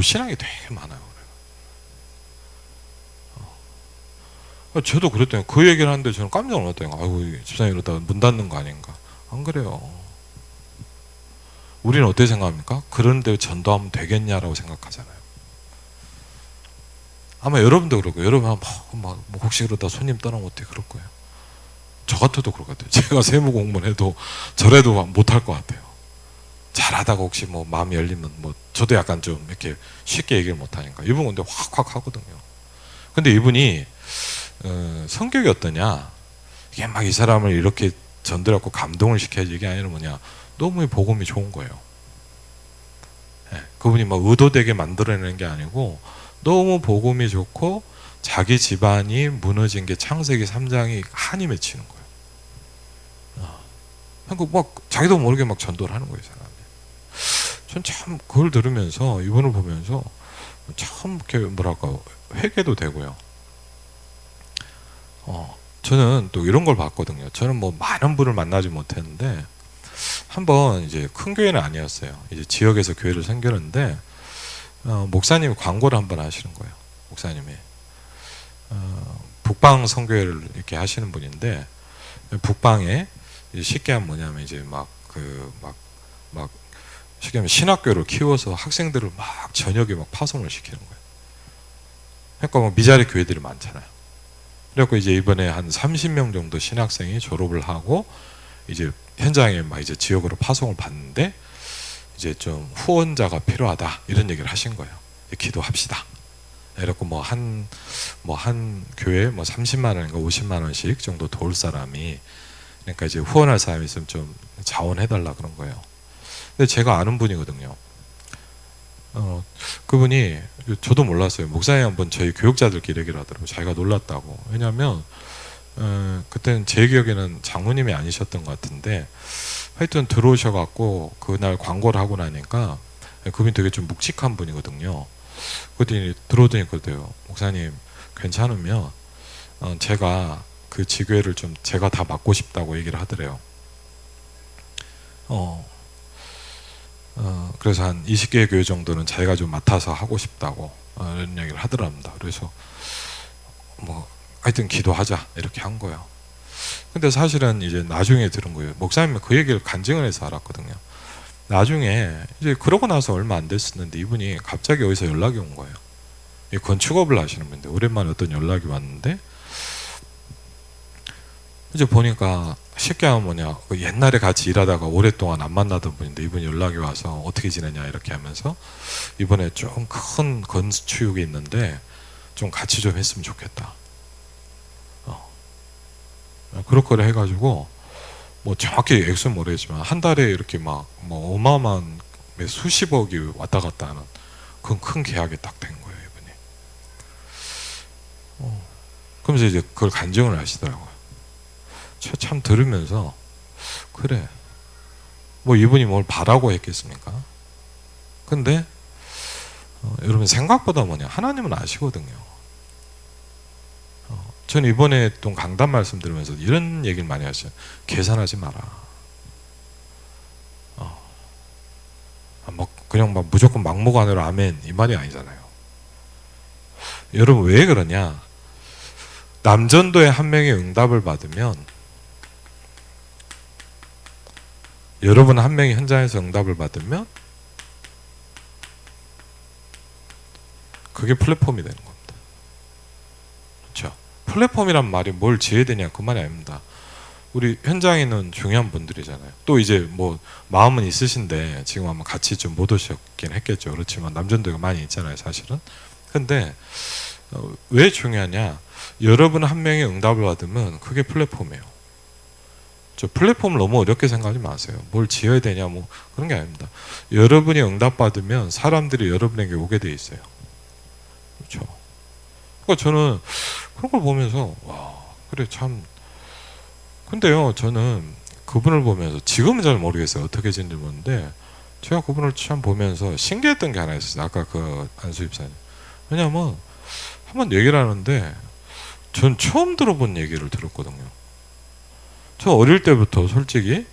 불신앙이 되게 많아요. 저도 그랬더니 그 얘기를 하는데 저는 깜짝 놀랐다니까. 아이고, 집사님 이러다가 문 닫는 거 아닌가. 안 그래요. 우리는 어떻게 생각합니까? 그런데 전도하면 되겠냐라고 생각하잖아요. 아마 여러분도 그러고, 여러분 뭐 혹시 그러다 손님 떠나면 어떻게 그럴 거예요? 저 같아도 그럴 것 같아요. 제가 세무 공무원 해도 저래도 못할 것 같아요. 잘하다가 혹시 뭐 마음이 열리면 뭐 저도 약간 좀 이렇게 쉽게 얘기를 못하니까. 이분 근데 확확 하거든요. 근데 이분이 성격이 어떠냐, 이게 막 이 사람을 이렇게 전달하고 감동을 시켜야지, 이게 아니라 뭐냐, 너무 복음이 좋은 거예요. 네, 그분이 막 의도되게 만들어내는 게 아니고 너무 복음이 좋고 자기 집안이 무너진 게 창세기 3장이 한이 맺히는 거예요. 그러니까 막 자기도 모르게 막 전도를 하는 거예요, 사람이. 전 참 그걸 들으면서, 이분을 보면서 참 이렇게 뭐랄까, 회개도 되고요. 저는 또 이런 걸 봤거든요. 저는 뭐 많은 분을 만나지 못했는데, 한번 이제 큰 교회는 아니었어요. 이제 지역에서 교회를 생겼는데, 목사님이 광고를 한번 하시는 거예요. 목사님이. 북방 선교회를 이렇게 하시는 분인데, 북방에 쉽게 하면 뭐냐면 이제 쉽게 하면 신학교를 키워서 학생들을 막 저녁에 막 파송을 시키는 거예요. 그러니까 뭐 미자리 교회들이 많잖아요. 그래갖고 이제 이번에 한 30명 정도 신학생이 졸업을 하고 이제 현장에 막 이제 지역으로 파송을 받는데, 이제 좀 후원자가 필요하다 이런 얘기를 하신 거예요. 기도합시다. 이렇게 한 교회에 뭐 30만 원인가 50만 원씩 정도 도울 사람이, 그러니까 이제 후원할 사람이 있으면 좀 자원해달라 그런 거예요. 근데 제가 아는 분이거든요. 그분이, 저도 몰랐어요. 목사님 한번 저희 교육자들끼리 얘기를 하더라고요. 자기가 놀랐다고. 왜냐면 그때는 제 기억에는 장모님이 아니셨던 것 같은데, 하여튼 들어오셔갖고 그날 광고를 하고 나니까, 그분이 되게 좀 묵직한 분이거든요. 그랬더니 들어오더니 그러대요. 목사님 괜찮으면 제가 그 지교회를 좀 제가 다 맡고 싶다고 얘기를 하더래요. 그래서 한 20개의 교회 정도는 자기가 좀 맡아서 하고 싶다고 이런 얘기를 하더랍니다. 그래서 뭐 하여튼 기도하자 이렇게 한 거예요. 근데 사실은 이제 나중에 들은 거예요. 목사님은 그 얘기를 간증을 해서 알았거든요. 나중에 이제 그러고 나서 얼마 안 됐었는데, 이분이 갑자기 어디서 연락이 온 거예요. 건축업을 하시는 분인데 오랜만에 어떤 연락이 왔는데, 이제 보니까 쉽게 하면 뭐냐, 옛날에 같이 일하다가 오랫동안 안 만나던 분인데 이분이 연락이 와서 어떻게 지내냐 이렇게 하면서, 이번에 좀 큰 건축이 있는데 좀 같이 좀 했으면 좋겠다. 그렇게 해가지고 뭐 정확히 액수는 모르겠지만 한 달에 이렇게 뭐 어마어마한 수십억이 왔다 갔다 하는 그런 큰 계약이 딱 된 거예요, 이분이. 그러면서 이제 그걸 간증을 하시더라고요. 참 들으면서, 그래, 뭐 이분이 뭘 바라고 했겠습니까? 근데 여러분 생각보다 뭐냐, 하나님은 아시거든요. 저는 이번에 했던 강단 말씀 들으면서 이런 얘기를 많이 하셔요. 계산하지 마라. 그냥 무조건 막무가내로 아멘 이 말이 아니잖아요. 여러분 왜 그러냐, 남전도에 한 명이 응답을 받으면, 여러분 한 명이 현장에서 응답을 받으면 그게 플랫폼이 되는 겁니다. 그렇죠? 플랫폼이란 말이 뭘 지어야 되냐 그 말이 아닙니다. 우리 현장에 있는 중요한 분들이잖아요. 또 이제 뭐 마음은 있으신데 지금 아마 같이 좀 못 오셨긴 했겠죠. 그렇지만 남전도가 많이 있잖아요, 사실은. 근데 왜 중요하냐, 여러분 한 명이 응답을 받으면 그게 플랫폼이에요. 저 플랫폼을 너무 어렵게 생각하지 마세요. 뭘 지어야 되냐 뭐 그런 게 아닙니다. 여러분이 응답받으면 사람들이 여러분에게 오게 돼 있어요. 그렇죠? 그러니까 저는 그런 걸 보면서, 와, 그래 참. 근데요, 저는 그분을 보면서, 지금은 잘 모르겠어요, 어떻게 지는지 모르는데, 제가 그분을 참 보면서 신기했던 게 하나 있었어요. 아까 그 안수 집사님. 왜냐면 한번 얘기를 하는데 전 처음 들어본 얘기를 들었거든요. 저 어릴 때부터 솔직히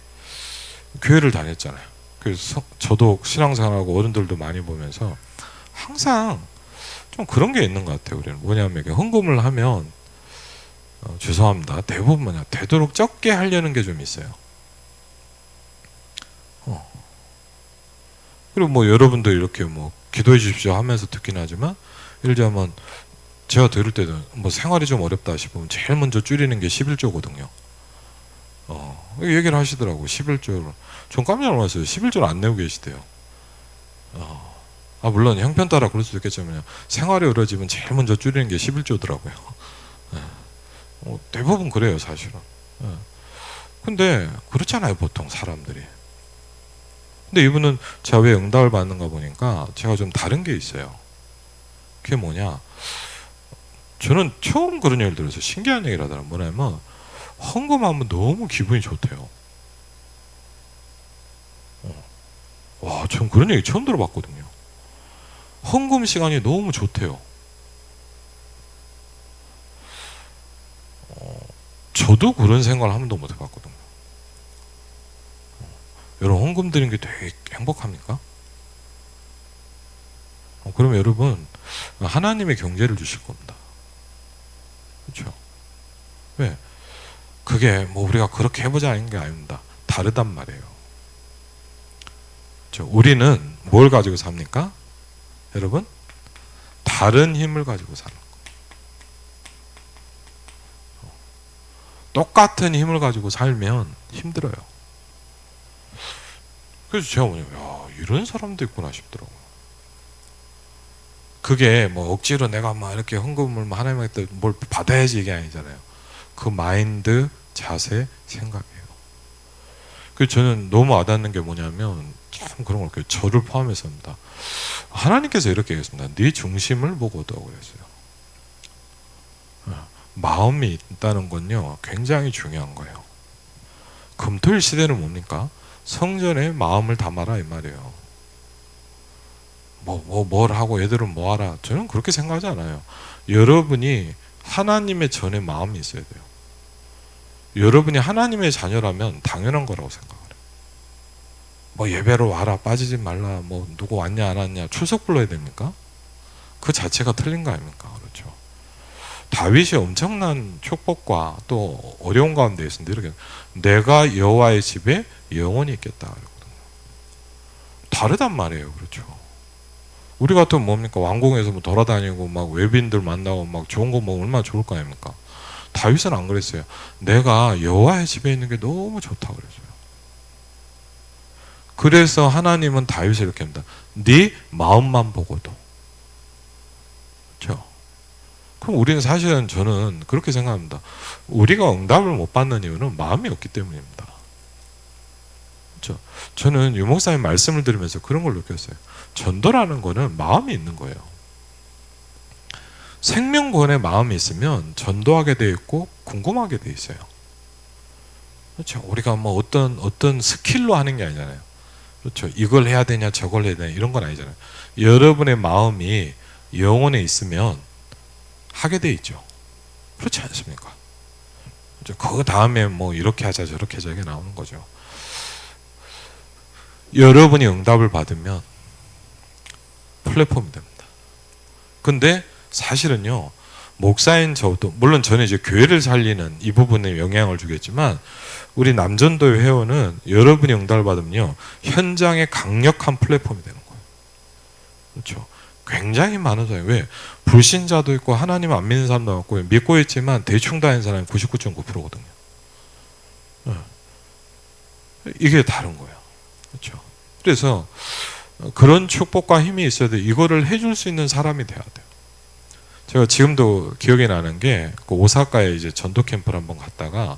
교회를 다녔잖아요. 그래서 저도 신앙생활하고 어른들도 많이 보면서 항상 좀 그런 게 있는 것 같아요. 우리는 뭐냐면 이게 헌금을 하면 죄송합니다. 대부분 뭐냐 되도록 적게 하려는 게 좀 있어요. 그리고 뭐 여러분도 이렇게 뭐 기도해 주십시오 하면서 듣긴 하지만 예를 들자면 제가 들을 때도 뭐 생활이 좀 어렵다 싶으면 제일 먼저 줄이는 게 11조거든요. 얘기를 하시더라고. 11조를. 전 깜짝 놀랐어요. 11조를 안 내고 계시대요. 물론 형편 따라 그럴 수도 있겠지만 생활이 어려지면 제일 먼저 줄이는 게 11조더라고요. 대부분 그래요, 사실은. 근데 그렇잖아요, 보통 사람들이. 근데 이분은 제가 왜 응답을 받는가 보니까 제가 좀 다른 게 있어요. 그게 뭐냐? 저는 처음 그런 얘기를 들어서 신기한 얘기를 하더라고요. 뭐냐면 헌금하면 너무 기분이 좋대요. 와, 전 그런 얘기 처음 들어봤거든요. 헌금 시간이 너무 좋대요. 저도 그런 생각을 한 번도 못 해봤거든요. 여러분, 헌금 드리는 게 되게 행복합니까? 그러면 여러분, 하나님의 경제를 주실 겁니다. 그렇죠? 왜? 그게 뭐 우리가 그렇게 해보자는 게 아닙니다. 다르단 말이에요. 그렇죠? 우리는 뭘 가지고 삽니까? 여러분? 다른 힘을 가지고 사는 거. 똑같은 힘을 가지고 살면 힘들어요. 그래서 제가 뭐냐면, 야, 이런 사람도 있구나 싶더라고요. 그게 뭐 억지로 내가 막 이렇게 헌금을 하나님한테 뭘 받아야지 이게 아니잖아요. 그 마인드, 자세, 생각이에요. 그래서 저는 너무 와닿는 게 뭐냐면 참 그런 걸 저를 포함해서입니다. 하나님께서 이렇게 얘기했습니다. 네 중심을 보고 얻어 그랬어요. 마음이 있다는 건요 굉장히 중요한 거예요. 금토일 시대는 뭡니까? 성전에 마음을 담아라 이 말이에요. 뭘 하고 애들은 뭐 하라. 저는 그렇게 생각하지 않아요. 여러분이 하나님의 전에 마음이 있어야 돼요. 여러분이 하나님의 자녀라면 당연한 거라고 생각해요. 뭐 예배로 와라 빠지지 말라 뭐 누구 왔냐 안 왔냐 출석 불러야 됩니까? 그 자체가 틀린 거 아닙니까? 그렇죠. 다윗이 엄청난 축복과 또 어려운 가운데 있었는데 이렇게 내가 여호와의 집에 영원히 있겠다 그러거든요. 다르단 말이에요. 그렇죠. 우리 같으면 뭡니까? 왕궁에서 뭐 돌아다니고 막 외빈들 만나고 막 좋은 거 먹으면 얼마나 좋을 거 아닙니까? 다윗은 안 그랬어요. 내가 여호와의 집에 있는 게 너무 좋다 그랬어요. 그래서 하나님은 다윗을 이렇게 합니다. 네 마음만 보고도. 그렇죠? 그럼 우리는 사실은 저는 그렇게 생각합니다. 우리가 응답을 못 받는 이유는 마음이 없기 때문입니다. 그렇죠? 저는 유 목사님 말씀을 들으면서 그런 걸 느꼈어요. 전도라는 거는 마음이 있는 거예요. 생명권에 마음이 있으면 전도하게 돼 있고 궁금하게 돼 있어요. 그렇죠? 우리가 뭐 어떤 스킬로 하는 게 아니잖아요. 그렇죠? 이걸 해야 되냐 저걸 해야 되냐 이런 건 아니잖아요. 여러분의 마음이 영혼에 있으면 하게 돼 있죠. 그렇지 않습니까? 그렇죠? 그 다음에 뭐 이렇게 하자 저렇게 하자 이게 나오는 거죠. 여러분이 응답을 받으면 플랫폼이 됩니다. 근데 사실은요 목사인 저도 물론 저는 이제 교회를 살리는 이 부분에 영향을 주겠지만 우리 남전도의 회원은 여러분이 응답을 받으면요 현장에 강력한 플랫폼이 되는 거예요. 그렇죠? 굉장히 많은 사람이 왜 불신자도 있고 하나님 안 믿는 사람도 많고 믿고 있지만 대충 다니는 사람이 99.9%거든요. 이게 다른 거예요. 그렇죠? 그래서 그런 축복과 힘이 있어야 돼. 이거를 해줄 수 있는 사람이 돼야 돼요. 제가 지금도 기억이 나는 게 그 오사카에 이제 전도 캠프를 한번 갔다가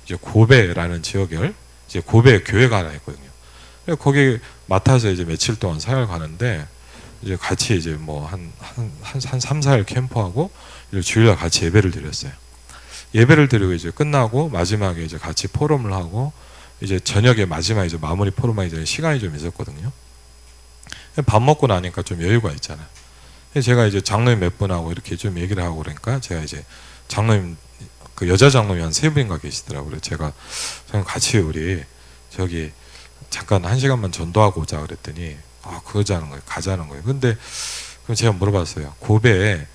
이제 고베라는 지역을 이제 고베 교회가 하나 있거든요. 거기 맡아서 이제 며칠 동안 사역을 가는데 이제 같이 이제 뭐 한 3, 4일 캠프하고 주일날 같이 예배를 드렸어요. 예배를 드리고 이제 끝나고 마지막에 이제 같이 포럼을 하고 이제 저녁에 마지막 이제 마무리 포럼하기 전에 시간이 좀 있었거든요. 밥 먹고 나니까 좀 여유가 있잖아요. 제가 이제 장로님 몇 분하고 이렇게 좀 얘기를 하고 그러니까 제가 이제 장로님 그 여자 장로님이 한 3분인가 계시더라고요. 제가 같이 우리 저기 잠깐 1시간만 전도하고 오자 그랬더니 그거자는 거예요. 가자는 거예요. 근데 그럼 제가 물어봤어요. 고베에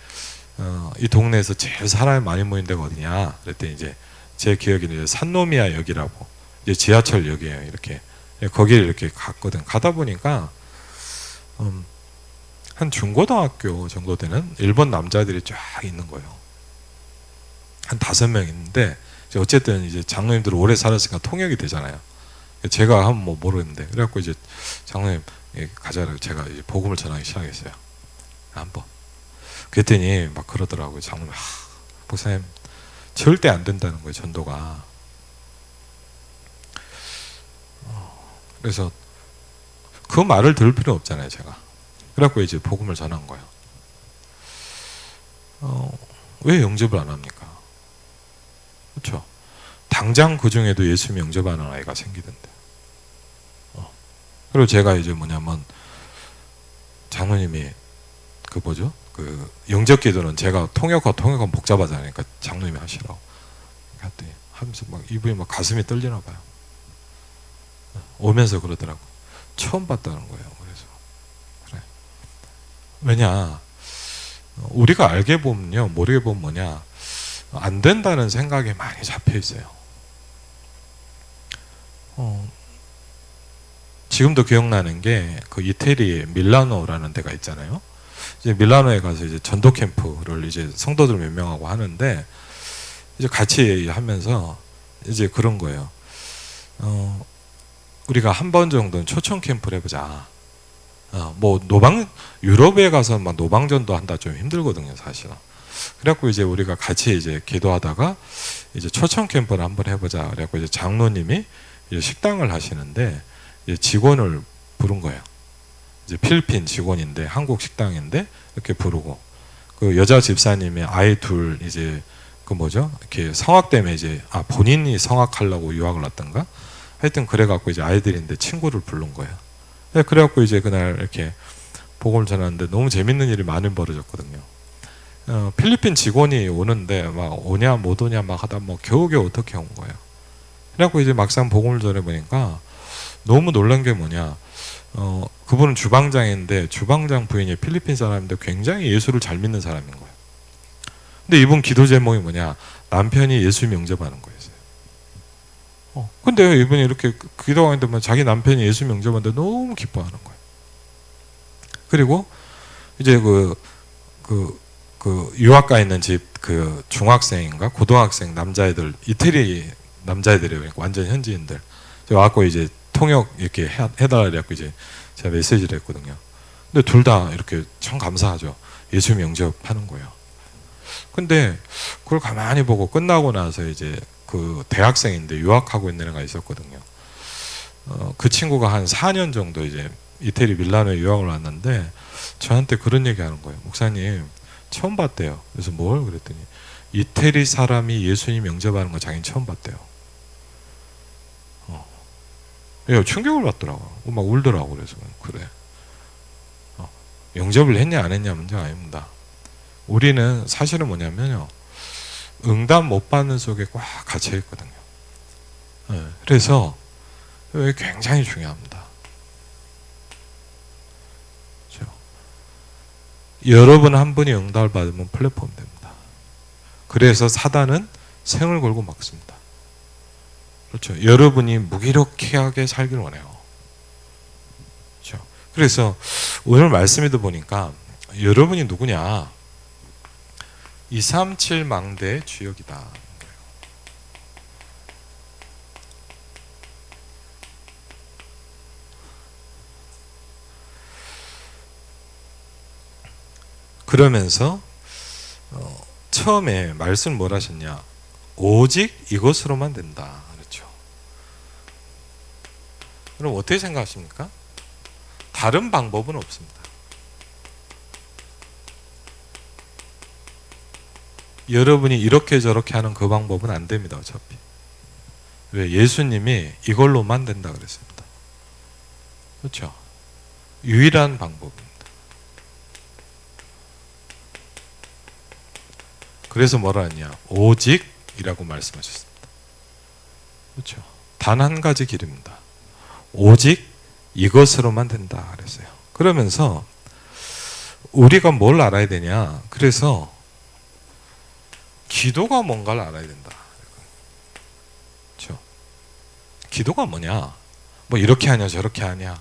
이 동네에서 제일 사람이 많이 모인 데가 어디냐? 그랬더니 이제 제 기억에는 이제 산노미야 역이라고 이제 지하철역이에요. 이렇게 거기를 이렇게 갔거든. 가다 보니까 한 중고등학교 정도 되는 일본 남자들이 쫙 있는 거예요. 한 5명 있는데 이제 어쨌든 이제 장로님들 오래 살았으니까 통역이 되잖아요. 제가 한번 뭐 모르는데 그래갖고 이제 장로님 가자라고 제가 이제 복음을 전하기 시작했어요. 한번. 그랬더니 막 그러더라고요. 장로님, 목사님 절대 안 된다는 거예요. 전도가. 그래서 그 말을 들을 필요 없잖아요. 제가. 그래갖고 이제 복음을 전한 거예요. 왜 영접을 안 합니까? 그렇죠? 당장 그 중에도 예수 영접하는 아이가 생기던데. 그리고 제가 이제 뭐냐면 장로님이 그 뭐죠? 그 영접 기도는 제가 통역은 복잡하잖아요. 그러니까 장로님이 하시라고. 그랬더니 하면서 막 이분이 막 가슴이 떨리나 봐요. 오면서 그러더라고. 처음 봤다는 거예요. 그래서 그래. 왜냐? 우리가 알게 보면요, 모르게 보면 뭐냐? 안 된다는 생각에 많이 잡혀 있어요. 지금도 기억나는 게 그 이태리에 밀라노라는 데가 있잖아요. 이제 밀라노에 가서 이제 전도 캠프를 이제 성도들 몇 명하고 하는데 이제 같이 하면서 이제 그런 거예요. 우리가 한 번 정도는 초청 캠프를 해보자. 뭐 유럽에 가서 막 노방전도 한다 좀 힘들거든요, 사실은. 그래갖고 이제 우리가 같이 이제 기도하다가 이제 초청 캠프를 한번 해보자. 그래갖고 이제 장로님이 이제 식당을 하시는데 이제 직원을 부른 거예요. 이제 필리핀 직원인데 한국 식당인데 이렇게 부르고 그 여자 집사님의 아이 둘 이제 그 뭐죠? 이렇게 성악 때문에 이제 본인이 성악하려고 유학을 왔던가? 하여튼 그래갖고 이제 아이들인데 친구를 부른 거예요. 그래갖고 이제 그날 이렇게 복음을 전하는데 너무 재밌는 일이 많이 벌어졌거든요. 필리핀 직원이 오는데 막 오냐 못 오냐 막 하다 뭐 겨우겨우 어떻게 온 거예요. 그래갖고 이제 막상 복음을 전해보니까 너무 놀란 게 뭐냐. 그분은 주방장인데 주방장 부인이 필리핀 사람인데 굉장히 예수를 잘 믿는 사람인 거예요. 근데 이분 기도 제목이 뭐냐. 남편이 예수 영접하는 거였어요. 근데 이분이 이렇게 기도하는데 자기 남편이 예수 영접하는데 너무 기뻐하는 거예요. 그리고 이제 그 유학가 있는 집 그 중학생인가 고등학생 남자애들 이태리 남자애들이에요. 완전 현지인들. 와갖고 이제 통역 이렇게 해달라 그래갖고 이제 제가 메시지를 했거든요. 근데 둘 다 이렇게 참 감사하죠. 예수 영접하는 거예요. 근데 그걸 가만히 보고 끝나고 나서 이제 그 대학생인데 유학하고 있는 애가 있었거든요. 그 친구가 한 4년 정도 이제 이태리 밀라노에 유학을 왔는데 저한테 그런 얘기 하는 거예요. 목사님 처음 봤대요. 그래서 뭘? 그랬더니 이태리 사람이 예수님 영접하는 거 자기는 처음 봤대요. 충격을 받더라고요. 막 울더라고. 그래서 그래. 영접을 했냐 안 했냐 문제가 아닙니다. 우리는 사실은 뭐냐면요. 응답 못 받는 속에 꽉 갇혀 있거든요. 그래서 굉장히 중요합니다. 그렇죠? 여러분 한 분이 응답을 받으면 플랫폼 됩니다. 그래서 사단은 생을 걸고 막습니다. 그렇죠. 여러분이 무기력하게 살길 원해요. 그렇죠. 그래서 오늘 말씀에도 보니까 여러분이 누구냐? 237 망대의 주역이다. 그러면서 처음에 말씀 뭘 하셨냐? 오직 이것으로만 된다. 그렇죠. 그럼 어떻게 생각하십니까? 다른 방법은 없습니다. 여러분이 이렇게 저렇게 하는 그 방법은 안 됩니다. 어차피. 왜? 예수님이 이걸로만 된다 그랬습니다. 그렇죠. 유일한 방법입니다. 그래서 뭐라 하냐? 오직이라고 말씀하셨습니다. 그렇죠. 단 한 가지 길입니다. 오직 이것으로만 된다 그랬어요. 그러면서 우리가 뭘 알아야 되냐? 그래서 기도가 뭔가를 알아야 된다. 그렇죠? 기도가 뭐냐? 뭐 이렇게 하냐 저렇게 하냐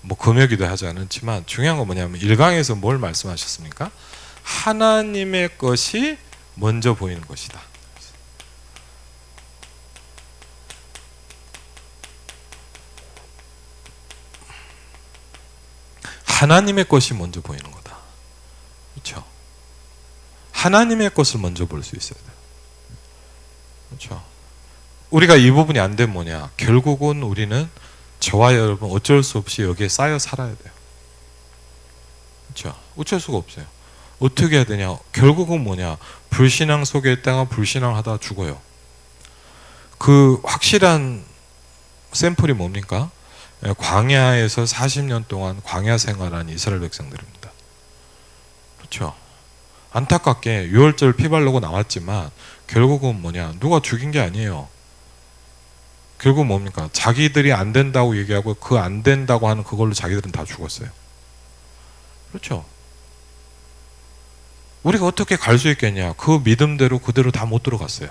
뭐 금요기도 하지 않았지만 중요한 건 뭐냐면 1강에서 뭘 말씀하셨습니까? 하나님의 것이 먼저 보이는 것이다. 하나님의 것이 먼저 보이는 거다. 그렇죠? 하나님의 것을 먼저 볼 수 있어야 돼요. 그렇죠? 우리가 이 부분이 안 되면 뭐냐? 결국은 우리는 저와 여러분 어쩔 수 없이 여기에 쌓여 살아야 돼요. 그렇죠? 어쩔 수가 없어요. 어떻게 해야 되냐? 결국은 뭐냐? 불신앙 속에 있다가 불신앙하다 죽어요. 그 확실한 샘플이 뭡니까? 광야에서 40년 동안 광야 생활한 이스라엘 백성들입니다. 그렇죠? 안타깝게 6월절 피 바르고 나왔지만 결국은 뭐냐? 누가 죽인 게 아니에요. 결국 뭡니까? 자기들이 안 된다고 얘기하고 그 안 된다고 하는 그걸로 자기들은 다 죽었어요. 그렇죠? 우리가 어떻게 갈 수 있겠냐? 그 믿음대로 그대로 다 못 들어갔어요.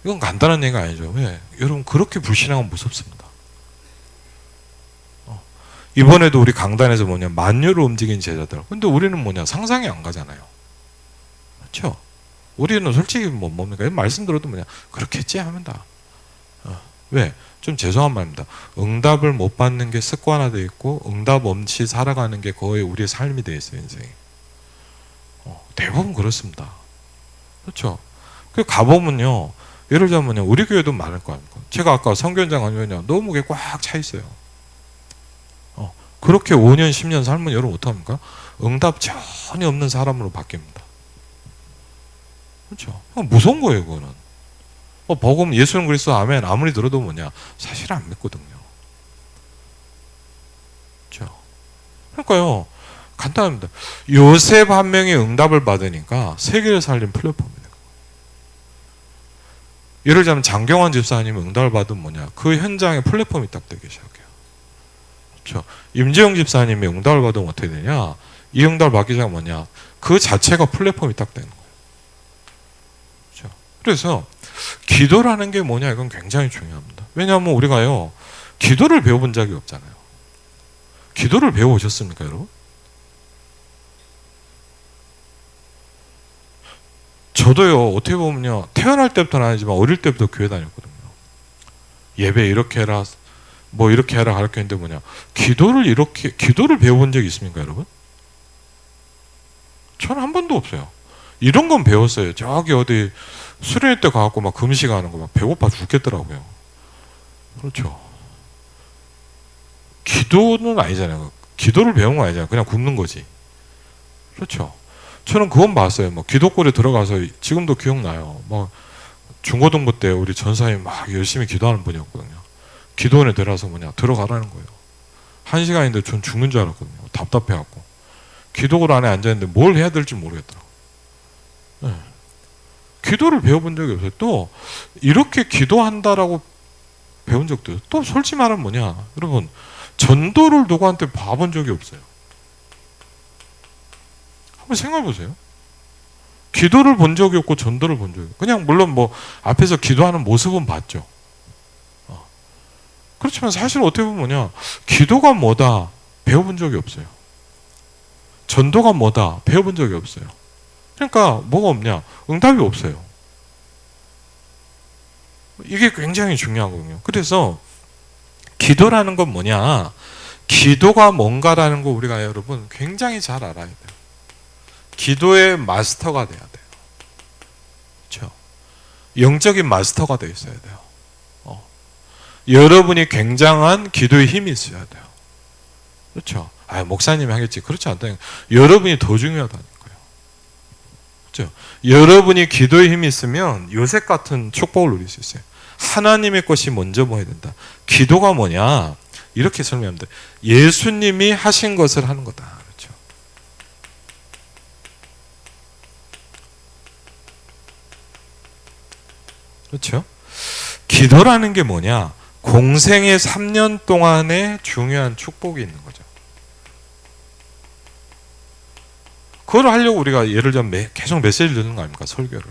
이건 간단한 얘기가 아니죠. 왜? 여러분 그렇게 불신앙은 무섭습니다. 이번에도 우리 강단에서 뭐냐? 만유를 움직인 제자들. 근데 우리는 뭐냐? 상상이 안 가잖아요. 그렇죠? 우리는 솔직히 뭡니까? 말씀 들어도 뭐냐? 그렇겠지 하면 다. 왜? 좀 죄송한 말입니다. 응답을 못 받는 게 습관화되어 있고 응답 없이 살아가는 게 거의 우리의 삶이 되어 있어요. 인생이. 대부분 그렇습니다. 그렇죠? 그 가보면요. 예를 들자면요. 우리 교회도 많을 거 아닙니까? 제가 아까 성교현장 가면요. 너무 게 꽉 차 있어요. 그렇게 5년, 10년 살면 여러분 어떡합니까? 응답 전혀 없는 사람으로 바뀝니다. 그렇죠? 무서운 거예요, 그거는. 복음 예수는 그리스도 아멘 아무리 들어도 뭐냐? 사실 안 믿거든요. 그렇죠? 그러니까요. 간단합니다. 요셉 한 명이 응답을 받으니까 세계를 살린 플랫폼이에요. 예를 들자면 장경환 집사님이 응답을 받으면 뭐냐? 그 현장에 플랫폼이 딱 되기 시작해요. 그렇죠? 임재영 집사님이 응답을 받으면 어떻게 되냐? 이 응답을 받기 시작하면 뭐냐? 그 자체가 플랫폼이 딱 되는 거예요. 그렇죠? 그래서 기도라는 게 뭐냐? 이건 굉장히 중요합니다. 왜냐하면 우리가요, 기도를 배워본 적이 없잖아요. 기도를 배워오셨습니까, 여러분? 저도요, 어떻게 보면요, 태어날 때부터는 아니지만 어릴 때부터 교회 다녔거든요. 예배 이렇게 해라, 뭐 이렇게 해라 가르쳤는데 뭐냐, 기도를 배워본 적이 있습니까, 여러분? 저는 한 번도 없어요. 이런 건 배웠어요. 저기 어디 수련회 때 가갖고 막 금식하는 거 막 배고파 죽겠더라고요. 그렇죠. 기도는 아니잖아요. 기도를 배운 거 아니잖아요. 그냥 굶는 거지. 그렇죠. 저는 그건 봤어요. 뭐 기도골에 들어가서 지금도 기억나요. 뭐 중고등부 때 우리 전사님 막 열심히 기도하는 분이었거든요. 기도원에 들어가서 뭐냐 들어가라는 거예요. 1시간인데 전 죽는 줄 알았거든요. 답답해갖고 기도골 안에 앉아있는데 뭘 해야 될지 모르겠더라고요. 네. 기도를 배워본 적이 없어요. 또 이렇게 기도한다라고 배운 적도 없어요. 또 솔직히 말하면 뭐냐 여러분, 전도를 누구한테 봐본 적이 없어요. 한번 생각해 보세요. 기도를 본 적이 없고 전도를 본 적이 없어요. 그냥 물론 뭐 앞에서 기도하는 모습은 봤죠. 그렇지만 사실 어떻게 보면 뭐냐, 기도가 뭐다 배워본 적이 없어요. 전도가 뭐다 배워본 적이 없어요. 그러니까 뭐가 없냐, 응답이 없어요. 이게 굉장히 중요하거든요. 그래서 기도라는 건 뭐냐, 기도가 뭔가라는 거 우리가 여러분 굉장히 잘 알아야 돼요. 기도의 마스터가 돼야 돼요. 그렇죠? 영적인 마스터가 되어 있어야 돼요. 여러분이 굉장한 기도의 힘이 있어야 돼요. 그렇죠? 목사님이 하겠지. 그렇지 않다. 여러분이 더 중요하다니까요. 그렇죠? 여러분이 기도의 힘이 있으면 요셉 같은 축복을 누릴 수 있어요. 하나님의 것이 먼저 보여야 된다. 기도가 뭐냐? 이렇게 설명합니다. 예수님이 하신 것을 하는 거다. 그렇죠? 그렇죠? 기도라는 게 뭐냐? 공생의 3년 동안의 중요한 축복이 있는 거죠. 그걸 하려고 우리가 예를 들면 계속 메시지를 듣는 거 아닙니까? 설교를.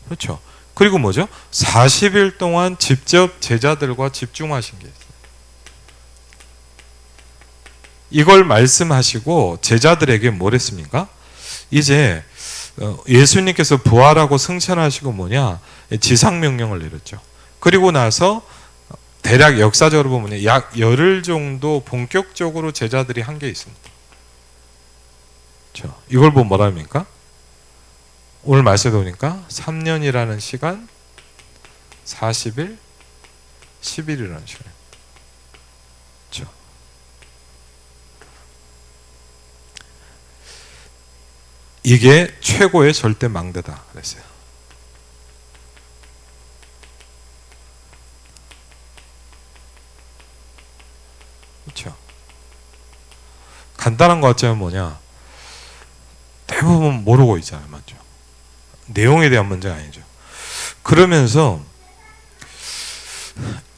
그렇죠. 그리고 뭐죠? 40일 동안 직접 제자들과 집중하신 게 있어요. 이걸 말씀하시고 제자들에게 뭘 했습니까? 이제 예수님께서 부활하고 승천하시고 뭐냐? 지상명령을 내렸죠. 그리고 나서 대략 역사적으로 보면 약 열흘 정도 본격적으로 제자들이 한 게 있습니다. 그렇죠? 이걸 보면 뭐라 합니까? 오늘 말씀에 보니까 3년이라는 시간, 40일, 10일이라는 시간. 그렇죠? 이게 최고의 절대 망대다 그랬어요. 그렇죠? 간단한 거 같지만 뭐냐? 대부분 모르고 있잖아요, 맞죠? 내용에 대한 문제가 아니죠. 그러면서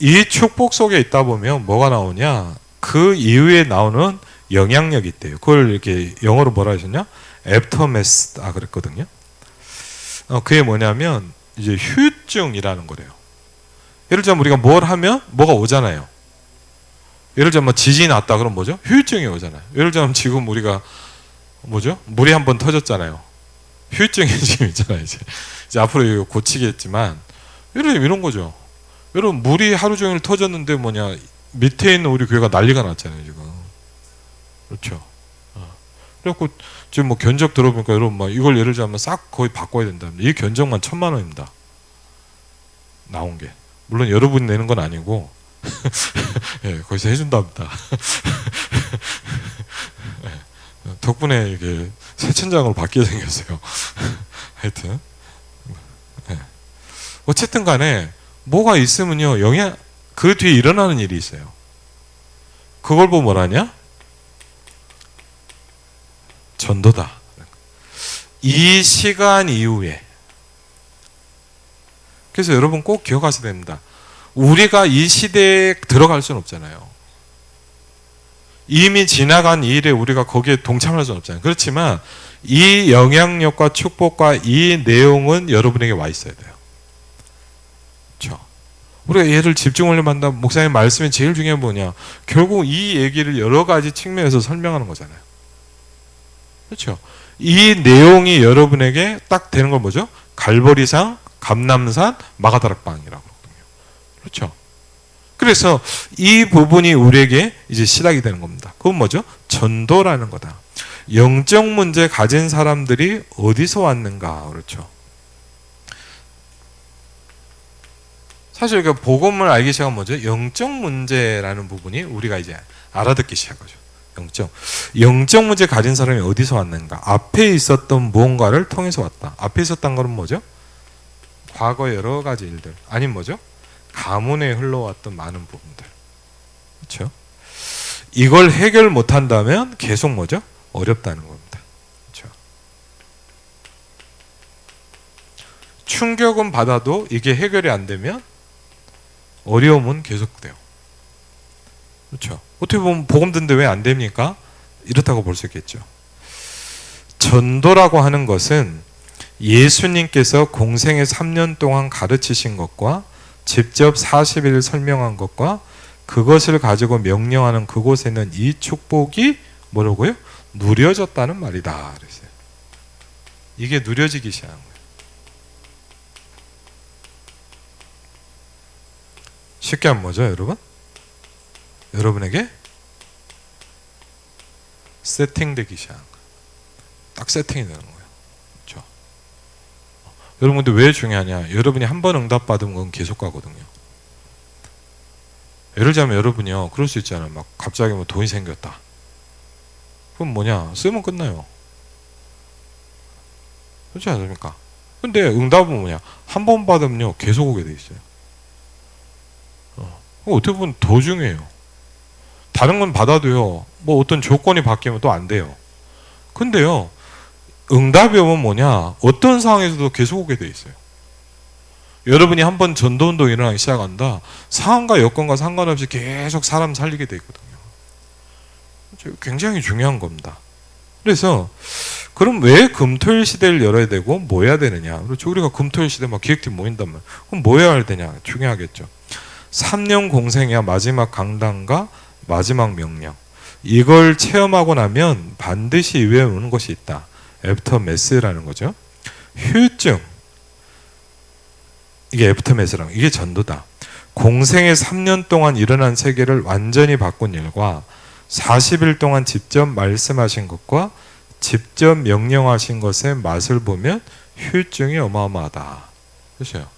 이 축복 속에 있다 보면 뭐가 나오냐? 그 이후에 나오는 영향력이 있대요. 그걸 이렇게 영어로 뭐라 하셨냐? 애프터메스다 그랬거든요. 그게 뭐냐면 이제 후유증이라는 거래요. 예를 들면 우리가 뭘 하면 뭐가 오잖아요. 예를 들면 뭐 지진이 났다 그러면 뭐죠? 후유증이 오잖아요. 예를 들면 지금 우리가 뭐죠? 물이 한번 터졌잖아요. 후유증이 지금 있잖아요. 이제 앞으로 이거 고치겠지만 예를 들면 이런 거죠. 여러분 물이 하루 종일 터졌는데 뭐냐 밑에 있는 우리 교회가 난리가 났잖아요 지금. 그렇죠. 그래갖고 지금 뭐 견적 들어보니까 여러분 막 이걸 예를 들면 싹 거의 바꿔야 된답니다. 이 견적만 1,000만 원입니다. 나온 게. 물론 여러분이 내는 건 아니고 예, 거기서 해준답니다. 덕분에 이게 새천장으로 바뀌게 생겼어요. 하여튼 예. 어쨌든 간에 뭐가 있으면요 영향 그 뒤에 일어나는 일이 있어요. 그걸 보고 뭐라냐? 전도다. 이 시간 이후에. 그래서 여러분 꼭 기억하셔야 됩니다. 우리가 이 시대에 들어갈 수는 없잖아요. 이미 지나간 이 일에 우리가 거기에 동참할 수는 없잖아요. 그렇지만 이 영향력과 축복과 이 내용은 여러분에게 와 있어야 돼요. 그렇죠? 우리가 얘를 집중하려면 한다. 목사님 말씀이 제일 중요한 뭐냐? 결국 이 얘기를 여러 가지 측면에서 설명하는 거잖아요. 그렇죠? 이 내용이 여러분에게 딱 되는 건 뭐죠? 갈보리산, 감람산, 마가다락방이라고 그러거든요. 그렇죠? 그래서 이 부분이 우리에게 이제 시작이 되는 겁니다. 그건 뭐죠? 전도라는 거다. 영적 문제 가진 사람들이 어디서 왔는가? 그렇죠? 사실 그 복음을 알기 시작한 뭐죠? 영적 문제라는 부분이 우리가 이제 알아듣기 시작하죠. 영적 문제 가진 사람이 어디서 왔는가? 앞에 있었던 무언가를 통해서 왔다. 앞에 있었던 것은 뭐죠? 과거 여러 가지 일들. 아니면 뭐죠? 가문에 흘러왔던 많은 부분들. 그렇죠? 이걸 해결 못한다면 계속 뭐죠? 어렵다는 겁니다. 그렇죠? 충격은 받아도 이게 해결이 안 되면 어려움은 계속돼요. 그렇죠? 어떻게 보면 복음 듣는데 왜 안 됩니까? 이렇다고 볼 수 있겠죠. 전도라고 하는 것은 예수님께서 공생의 3년 동안 가르치신 것과 직접 40일 설명한 것과 그것을 가지고 명령하는 그곳에는 이 축복이 뭐라고요? 누려졌다는 말이다. 그랬어요. 이게 누려지기 시작한 거예요. 쉽게 하면 뭐죠, 여러분? 여러분에게 세팅되기 시작한 거예요. 딱 세팅이 되는 거예요. 그렇죠? 여러분 근데 왜 중요하냐? 여러분이 한 번 응답받으면 그건 계속 가거든요. 예를 들자면 여러분이요, 그럴 수 있잖아요. 막 갑자기 뭐 돈이 생겼다. 그럼 뭐냐? 쓰면 끝나요. 그렇지 않습니까? 근데 응답은 뭐냐? 한 번 받으면요 계속 오게 돼 있어요. 어떻게 보면 더 중요해요. 다른 건 받아도요, 뭐 어떤 조건이 바뀌면 또 안 돼요. 근데요, 응답이 오면 뭐냐? 어떤 상황에서도 계속 오게 돼 있어요. 여러분이 한번 전도운동 일어나기 시작한다. 상황과 여건과 상관없이 계속 사람 살리게 돼 있거든요. 굉장히 중요한 겁니다. 그래서 그럼 왜 금토일 시대를 열어야 되고 뭐 해야 되느냐? 그렇죠. 우리가 금토일 시대 막 기획팀 모인단 말이에요. 그럼 뭐 해야 되냐? 중요하겠죠. 3년 공생이야 마지막 강단과 마지막 명령. 이걸 체험하고 나면 반드시 외우는 것이 있다. 애프터 메스라는 거죠. 후유증. 이게 애프터 메스라는 거. 이게 전도다. 공생의 3년 동안 일어난 세계를 완전히 바꾼 일과 40일 동안 직접 말씀하신 것과 직접 명령하신 것의 맛을 보면 후유증이 어마어마하다. 그렇죠?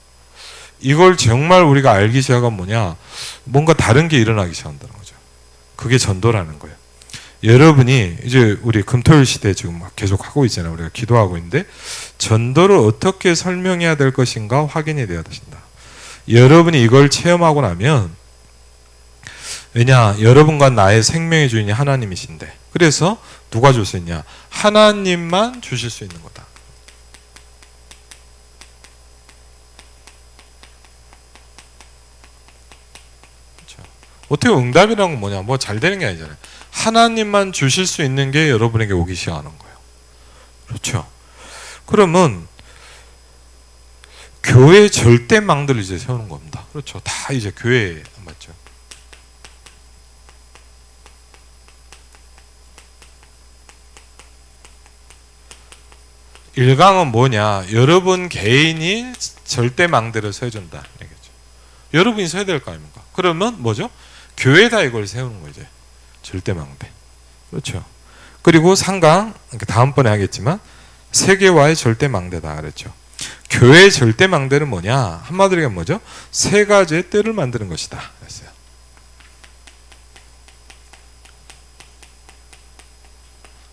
이걸 정말 우리가 알기 시작하면 뭐냐? 뭔가 다른 게 일어나기 시작한다는 거죠. 그게 전도라는 거예요. 여러분이 이제 우리 금토일 시대 지금 계속 하고 있잖아요. 우리가 기도하고 있는데 전도를 어떻게 설명해야 될 것인가 확인이 되어야 된다. 여러분이 이걸 체험하고 나면 왜냐? 여러분과 나의 생명의 주인이 하나님이신데 그래서 누가 줄 수 있냐? 하나님만 주실 수 있는 거다. 그렇죠? 어떻게 응답이라는 건 뭐냐? 뭐 잘 되는 게 아니잖아요. 하나님만 주실 수 있는 게 여러분에게 오기 시작하는 거예요. 그렇죠? 그러면 교회 절대망들을 이제 세우는 겁니다. 그렇죠? 다 이제 교회에 맞죠? 일강은 뭐냐? 여러분 개인이 절대망대를 세워준다. 얘기죠. 여러분이 세워야 될 거 아닙니까? 그러면 뭐죠? 교회다 이걸 세우는 거죠. 절대망대. 그렇죠. 그리고 상강, 다음번에 하겠지만 세계와의 절대망대다 그랬죠. 교회의 절대망대는 뭐냐? 한마디로 얘기하면 뭐죠? 세 가지의 뜰을 만드는 것이다 그랬어요.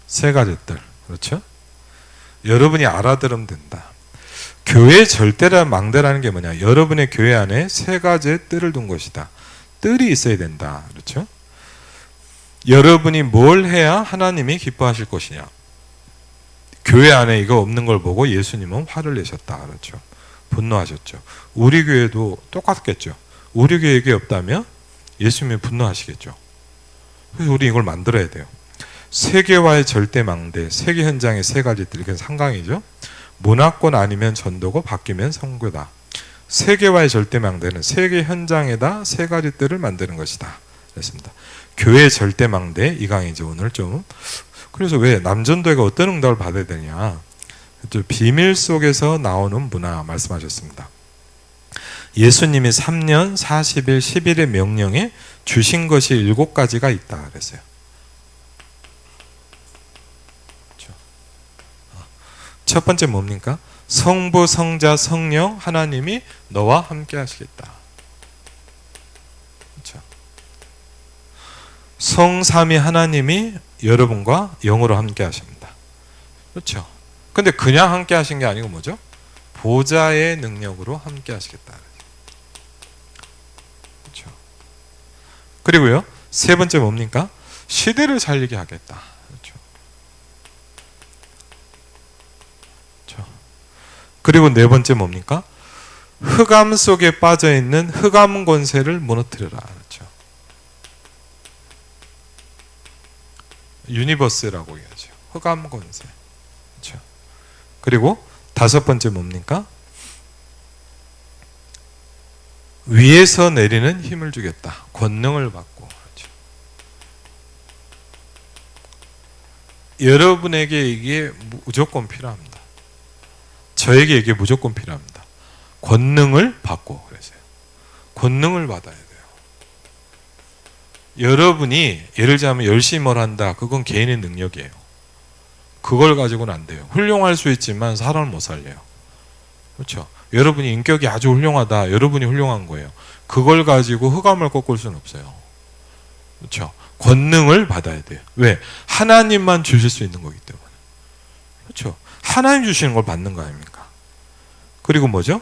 세 가지 뜰. 그렇죠? 여러분이 알아들으면 된다. 교회 절대라 망대라는 게 뭐냐? 여러분의 교회 안에 세 가지의 뜰을 둔 것이다. 뜰이 있어야 된다. 그렇죠? 여러분이 뭘 해야 하나님이 기뻐하실 것이냐? 교회 안에 이거 없는 걸 보고 예수님은 화를 내셨다. 그렇죠? 분노하셨죠. 우리 교회도 똑같겠죠. 우리 교회에 이게 없다면 예수님이 분노하시겠죠. 그래서 우리 이걸 만들어야 돼요. 세계와의 절대망대, 세계 현장의 세 가지 뜰, 이게 상강이죠. 문화권 아니면 전도고 바뀌면 선교다. 세계와의 절대망대는 세계 현장에다 세 가지 뜰을 만드는 것이다. 그랬습니다. 교회 절대망대 이 강의죠. 오늘 좀. 그래서 왜 남전도회가 어떤 응답을 받아야 되냐? 비밀 속에서 나오는 문화 말씀하셨습니다. 예수님이 3년 40일 10일의 명령에 주신 것이 7가지가 있다 그랬어요. 첫 번째 뭡니까? 성부, 성자, 성령 하나님이 너와 함께 하시겠다. 그렇죠? 성삼위 하나님이 여러분과 영으로 함께 하십니다. 그렇죠? 근데 그냥 함께 하신 게 아니고 뭐죠? 보좌의 능력으로 함께 하시겠다. 그렇죠? 그리고요, 세 번째 뭡니까? 시대를 살리게 하겠다. 그리고 네 번째 뭡니까? 흑암 속에 빠져있는 흑암 권세를 무너뜨려라. 그렇죠. 유니버스라고 얘기하죠. 흑암 권세. 그렇죠. 그리고 다섯 번째 뭡니까? 위에서 내리는 힘을 주겠다. 권능을 받고. 그렇죠. 여러분에게 이게 무조건 필요합니다. 저에게 이게 무조건 필요합니다. 권능을 받고 그랬어요. 권능을 받아야 돼요. 여러분이 예를 들자면 열심히 뭘 한다. 그건 개인의 능력이에요. 그걸 가지고는 안 돼요. 훌륭할 수 있지만 사람을 못 살려요. 그렇죠? 여러분이 인격이 아주 훌륭하다. 여러분이 훌륭한 거예요. 그걸 가지고 흑암을 꺾을 수는 없어요. 그렇죠? 권능을 받아야 돼요. 왜? 하나님만 주실 수 있는 거기 때문에. 그렇죠? 하나님 주시는 걸 받는 거 아닙니까? 그리고 뭐죠?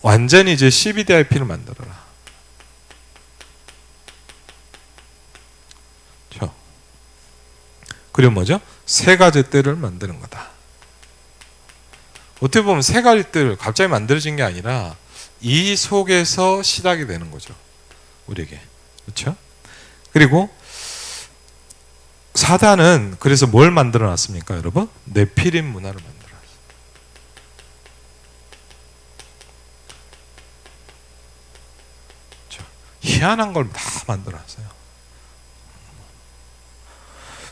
완전히 이제 CBDIP를 만들어라. 그렇죠? 그리고 뭐죠? 세 가지 뜰을 만드는 거다. 어떻게 보면 세 가지 뜰 갑자기 만들어진 게 아니라 이 속에서 시작이 되는 거죠. 우리에게. 그렇죠? 그리고 사단은 그래서 뭘 만들어 놨습니까, 여러분? 네피림 문화를 만들어 놨어요. 희한한 걸 다 만들어 놨어요.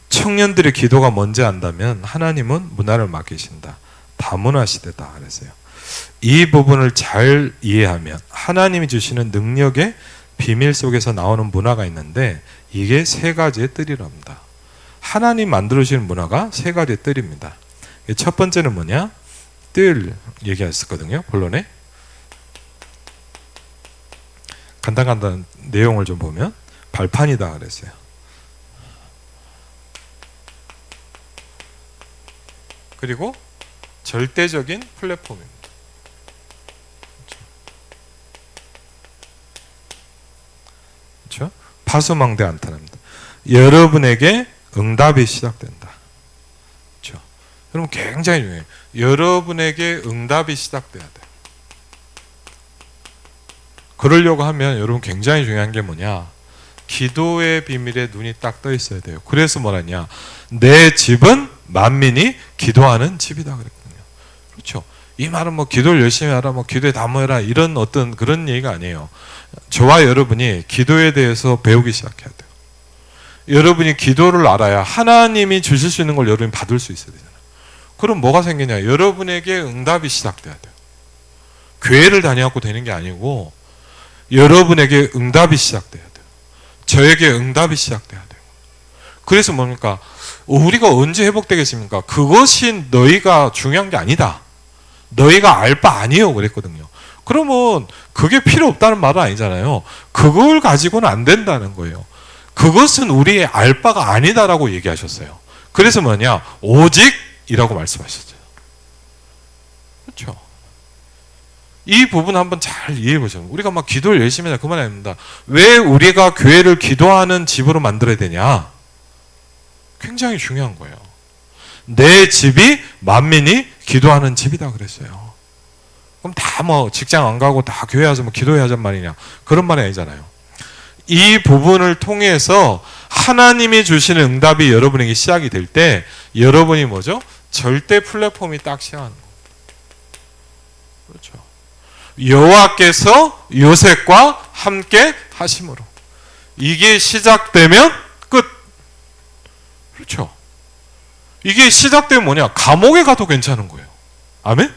청년들의 기도가 뭔지 안다면 하나님은 문화를 맡기신다. 다문화 시대다 그랬어요. 이 부분을 잘 이해하면 하나님이 주시는 능력의 비밀 속에서 나오는 문화가 있는데 이게 세 가지의 뜰이랍니다. 하나님 만들어주시는 문화가 세 가지의 뜰입니다. 첫 번째는 뭐냐? 뜰 얘기했었거든요. 본론에 간단한 내용을 좀 보면 발판이다 그랬어요. 그리고 절대적인 플랫폼입니다. 그렇죠? 파수망대 안타납니다. 여러분에게 응답이 시작된다. 그렇죠? 여러분 굉장히 중요해요. 여러분에게 응답이 시작돼야 돼요. 그러려고 하면 여러분 굉장히 중요한 게 뭐냐? 기도의 비밀에 눈이 딱 떠 있어야 돼요. 그래서 뭐라냐? 내 집은 만민이 기도하는 집이다 그랬거든요. 그렇죠? 이 말은 뭐 기도를 열심히 하라, 뭐 기도에 다 모여라 이런 어떤 그런 얘기가 아니에요. 저와 여러분이 기도에 대해서 배우기 시작해야 돼요. 여러분이 기도를 알아야 하나님이 주실 수 있는 걸 여러분이 받을 수 있어야 되잖아요. 그럼 뭐가 생기냐? 여러분에게 응답이 시작돼야 돼요. 교회를 다녀갖고 되는 게 아니고 여러분에게 응답이 시작돼야 돼요. 저에게 응답이 시작돼야 돼요. 그래서 뭡니까? 우리가 언제 회복되겠습니까? 그것이 너희가 중요한 게 아니다. 너희가 알 바 아니에요 그랬거든요. 그러면 그게 필요 없다는 말은 아니잖아요. 그걸 가지고는 안 된다는 거예요. 그것은 우리의 알 바가 아니다라고 얘기하셨어요. 그래서 뭐냐? 오직이라고 말씀하셨어요. 그렇죠? 이 부분 한번 잘 이해해 보세요. 우리가 막 기도를 열심히 해야 그만 아닙니다. 왜 우리가 교회를 기도하는 집으로 만들어야 되냐? 굉장히 중요한 거예요. 내 집이 만민이 기도하는 집이다 그랬어요. 그럼 다 뭐 직장 안 가고 다 교회 와서 뭐 기도해야 하잔 말이냐? 그런 말이 아니잖아요. 이 부분을 통해서 하나님이 주시는 응답이 여러분에게 시작이 될 때 여러분이 뭐죠? 절대 플랫폼이 딱 시작하는 거예요. 그렇죠. 여호와께서 요셉과 함께 하심으로 이게 시작되면 끝. 그렇죠. 이게 시작되면 뭐냐? 감옥에 가도 괜찮은 거예요. 아멘?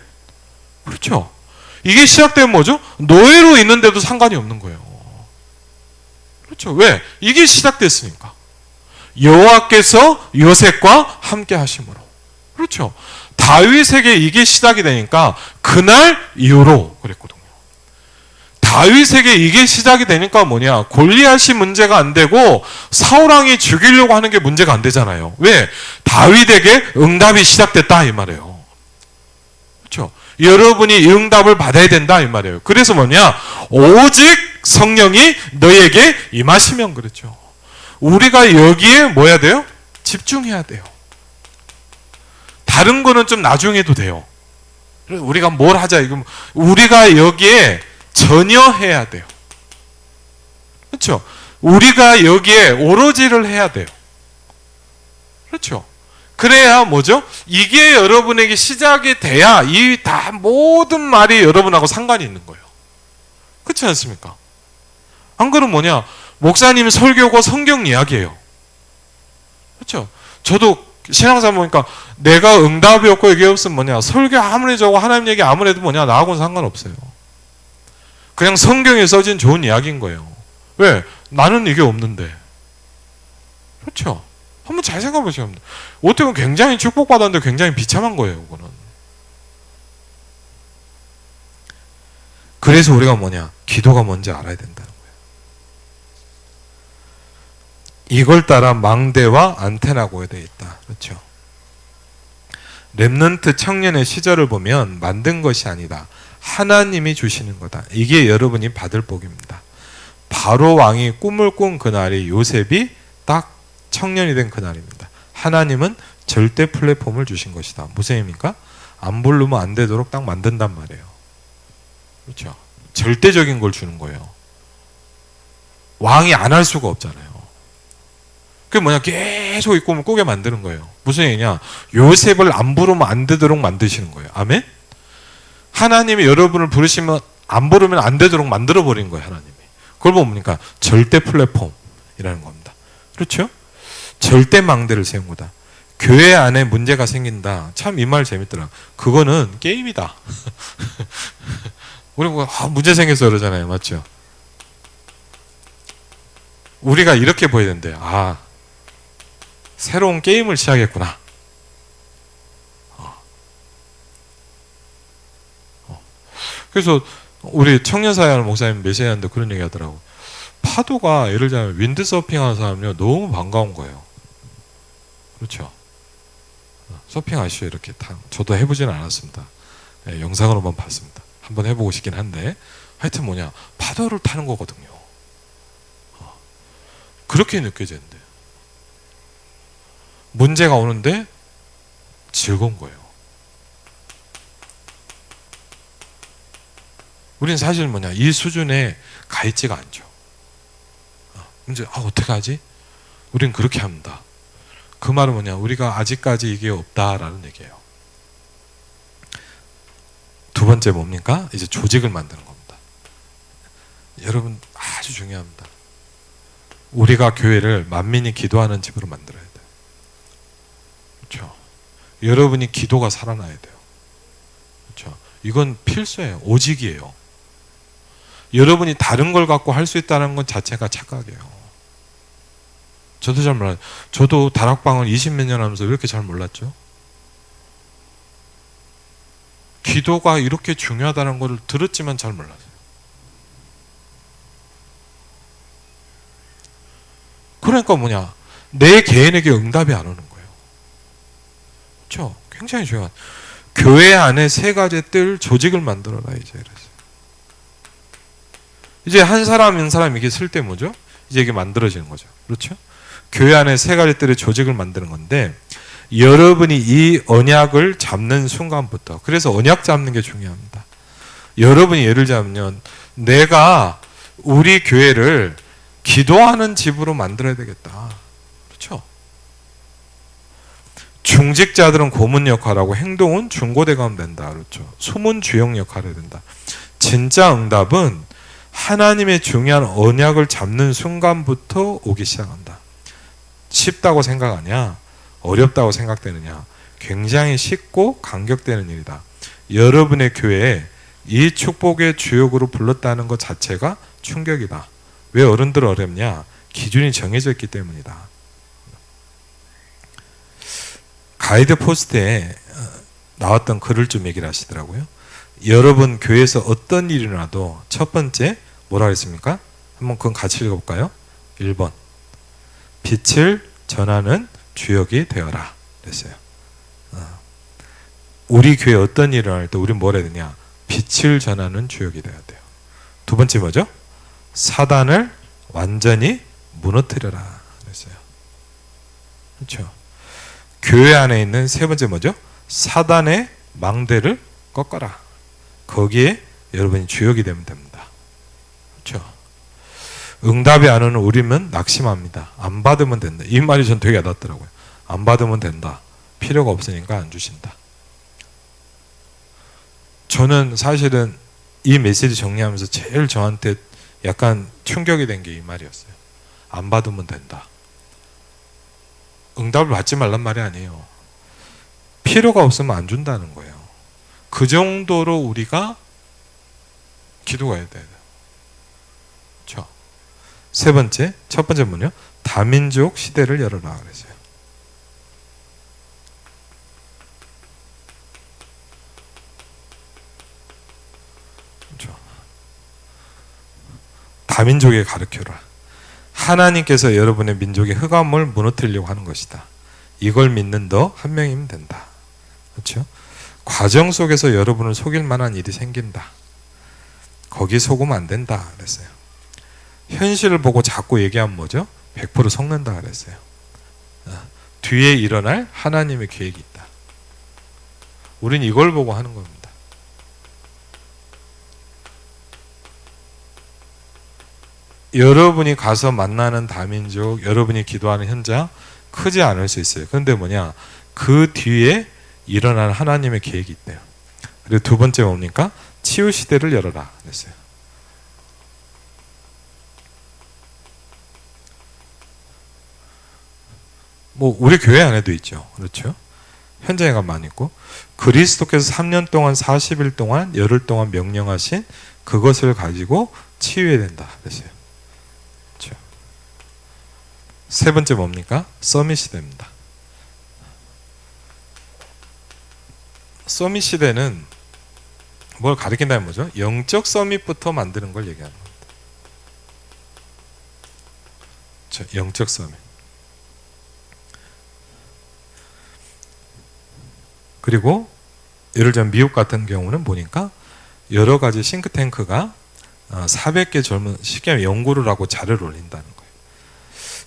그렇죠. 이게 시작되면 뭐죠? 노예로 있는데도 상관이 없는 거예요. 그렇죠. 왜? 이게 시작됐으니까. 여호와께서 요셉과 함께 하심으로. 그렇죠. 다윗에게 이게 시작이 되니까 그날 이후로 그랬거든요. 다윗에게 이게 시작이 되니까 뭐냐? 골리앗이 문제가 안 되고 사울 왕이 죽이려고 하는 게 문제가 안 되잖아요. 왜? 다윗에게 응답이 시작됐다 이 말이에요. 그렇죠? 여러분이 이 응답을 받아야 된다 이 말이에요. 그래서 뭐냐? 오직 성령이 너에게 임하시면 그렇죠. 우리가 여기에 뭐 해야 돼요? 집중해야 돼요. 다른 거는 좀 나중에 해도 돼요. 우리가 뭘 하자 이거 우리가 여기에 전혀해야 돼요. 그렇죠? 우리가 여기에 오로지를 해야 돼요. 그렇죠? 그래야 뭐죠? 이게 여러분에게 시작이 돼야 이 다 모든 말이 여러분하고 상관이 있는 거예요. 그렇지 않습니까? 안 그러면 뭐냐? 목사님 설교고 성경 이야기예요. 그렇죠? 저도 신앙사 보니까 내가 응답이 없고 이게 없으면 뭐냐? 설교 아무리 저고 하나님 얘기 아무리 해도 뭐냐? 나하고는 상관없어요. 그냥 성경에 써진 좋은 이야기인 거예요. 왜? 나는 이게 없는데. 그렇죠? 한번 잘 생각해 보시면 됩니다. 어떻게 보면 굉장히 축복받았는데 굉장히 비참한 거예요. 그거는. 그래서 우리가 뭐냐? 기도가 뭔지 알아야 된다는 거예요. 이걸 따라 망대와 안테나 고여되어 있다. 그렇죠? 렘넌트 청년의 시절을 보면 만든 것이 아니다. 하나님이 주시는 거다. 이게 여러분이 받을 복입니다. 바로 왕이 꿈을 꾼 그날이 요셉이 딱 청년이 된 그날입니다. 하나님은 절대 플랫폼을 주신 것이다. 무슨 의미입니까? 안 부르면 안 되도록 딱 만든단 말이에요. 그렇죠? 절대적인 걸 주는 거예요. 왕이 안 할 수가 없잖아요. 그게 뭐냐, 계속 이 꿈을 꾸게 만드는 거예요. 무슨 얘기냐, 요셉을 안 부르면 안 되도록 만드시는 거예요. 아멘. 하나님이 여러분을 부르시면 안 부르면 안 되도록 만들어 버린 거예요, 하나님이. 그걸 보면 뭡니까, 절대 플랫폼이라는 겁니다. 그렇죠? 절대 망대를 세운 거다. 교회 안에 문제가 생긴다. 참 이 말 재밌더라. 그거는 게임이다. 우리 뭐 문제 생겨서 그러잖아요, 맞죠? 우리가 이렇게 보여야 된대요. 아, 새로운 게임을 시작했구나. 그래서 우리 청년사회하는 목사님 메시아인데 그런 얘기 하더라고. 파도가 예를 들면 윈드서핑 하는 사람이 너무 반가운 거예요. 그렇죠? 서핑 아시죠? 이렇게 저도 해보지는 않았습니다. 네, 영상으로만 봤습니다. 한번 해보고 싶긴 한데 하여튼 뭐냐, 파도를 타는 거거든요. 그렇게 느껴지는데 문제가 오는데 즐거운 거예요. 우린 사실 뭐냐, 이 수준에 가 있지가 않죠. 문제, 어떡하지? 우린 그렇게 합니다. 그 말은 뭐냐, 우리가 아직까지 이게 없다라는 얘기예요. 두 번째 뭡니까? 이제 조직을 만드는 겁니다. 여러분 아주 중요합니다. 우리가 교회를 만민이 기도하는 집으로 만들어야 돼요. 그렇죠? 여러분이 기도가 살아나야 돼요. 그렇죠? 이건 필수예요. 오직이에요. 여러분이 다른 걸 갖고 할 수 있다는 것 자체가 착각이에요. 저도 잘 몰라요. 저도 다락방을 20몇 년 하면서 왜 이렇게 잘 몰랐죠? 기도가 이렇게 중요하다는 걸 들었지만 잘 몰랐어요. 그러니까 뭐냐, 내 개인에게 응답이 안 오는 거예요. 그렇죠? 굉장히 중요한. 교회 안에 세 가지 뜰 조직을 만들어라 이제 이랬어요. 이제 한 사람 이게 쓸 때 뭐죠? 이제 이게 만들어지는 거죠. 그렇죠? 교회 안에 세 가지 뜰의 조직을 만드는 건데, 여러분이 이 언약을 잡는 순간부터, 그래서 언약 잡는 게 중요합니다. 여러분이 예를 들자면 내가 우리 교회를 기도하는 집으로 만들어야 되겠다. 그렇죠? 중직자들은 고문 역할하고 행동은 중고대감 된다. 그렇죠? 소문 주역 역할을 해야 된다. 진짜 응답은 하나님의 중요한 언약을 잡는 순간부터 오기 시작한다. 쉽다고 생각하냐? 어렵다고 생각되느냐? 굉장히 쉽고 감격되는 일이다. 여러분의 교회에 이 축복의 주역으로 불렀다는 것 자체가 충격이다. 왜 어른들 어렵냐? 기준이 정해져 있기 때문이다. 가이드 포스트에 나왔던 글을 좀 얘기를 하시더라고요. 여러분 교회에서 어떤 일이 나도 첫 번째 뭐라 그랬습니까? 한번 그건 같이 읽어볼까요? 1번, 빛을 전하는 주역이 되어라 그랬어요. 우리 교회 어떤 일을 할 때 우리는 뭘 해야 되냐? 빛을 전하는 주역이 되어야 돼요. 두 번째 뭐죠? 사단을 완전히 무너뜨려라 그랬어요. 그렇죠? 교회 안에 있는 세 번째 뭐죠? 사단의 망대를 꺾어라. 거기에 여러분이 주역이 되면 됩니다. 그렇죠? 응답이 안 오는 우리는 낙심합니다. 안 받으면 된다. 이 말이 전 되게 와닿더라고요. 안 받으면 된다. 필요가 없으니까 안 주신다. 저는 사실은 이 메시지 정리하면서 제일 저한테 약간 충격이 된 게 이 말이었어요. 안 받으면 된다. 응답을 받지 말란 말이 아니에요. 필요가 없으면 안 준다는 거예요. 그 정도로 우리가 기도가 해야 돼요. 그렇죠? 세 번째, 첫 번째 뭐냐? 다민족 시대를 열어라 그랬어요. 그렇죠? 다민족에 가르쳐라. 하나님께서 여러분의 민족의 흑암을 무너뜨리려고 하는 것이다. 이걸 믿는 너 한 명이면 된다. 그렇죠? 과정 속에서 여러분을 속일 만한 일이 생긴다. 거기 속으면 안 된다 그랬어요. 현실을 보고 자꾸 얘기하면 뭐죠? 100% 속는다 그랬어요. 뒤에 일어날 하나님의 계획이 있다. 우린 이걸 보고 하는 겁니다. 여러분이 가서 만나는 다민족, 여러분이 기도하는 현장 크지 않을 수 있어요. 그런데 뭐냐, 그 뒤에 일어나는 하나님의 계획이 있대요. 그리고 두 번째 뭡니까? 치유 시대를 열어라 그랬어요. 뭐 우리 교회 안에도 있죠. 그렇죠? 현장에 가면 많이 있고, 그리스도께서 3년 동안 40일 동안 열흘 동안 명령하신 그것을 가지고 치유해야 된다 그랬어요. 그렇죠? 세 번째 뭡니까? 서밋 시대입니다. 서밋 시대는 뭘 가리킨다는 뭐죠? 영적 서밋부터 만드는 걸 얘기하는 겁니다. 그렇죠? 영적 서밋. 그리고 예를 들면 미국 같은 경우는 보니까 여러 가지 싱크탱크가 400개 젊은 쉽게 연구를 하고 자료를 올린다는 거예요.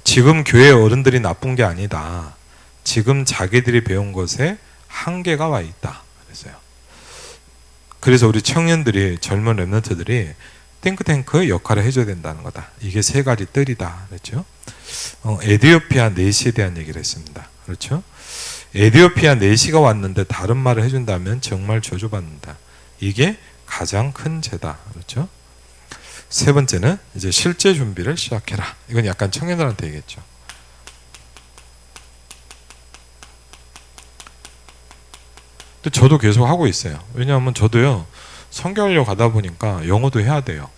지금 교회 어른들이 나쁜 게 아니다. 지금 자기들이 배운 것에 한계가 와 있다. 그랬어요. 그래서 우리 청년들이, 젊은 랩런트들이 탱크탱크 역할을 해줘야 된다는 거다. 이게 세 가지 뜰이다. 그렇죠? 에티오피아 내시에 대한 얘기를 했습니다. 그렇죠? 에티오피아 내시가 왔는데 다른 말을 해준다면 정말 저주받는다. 이게 가장 큰 죄다. 그렇죠? 세 번째는 이제 실제 준비를 시작해라. 이건 약간 청년들한테 얘기했죠. 근데 저도 계속 하고 있어요. 왜냐하면 저도요, 성경하려고 가다 보니까 영어도 해야 돼요.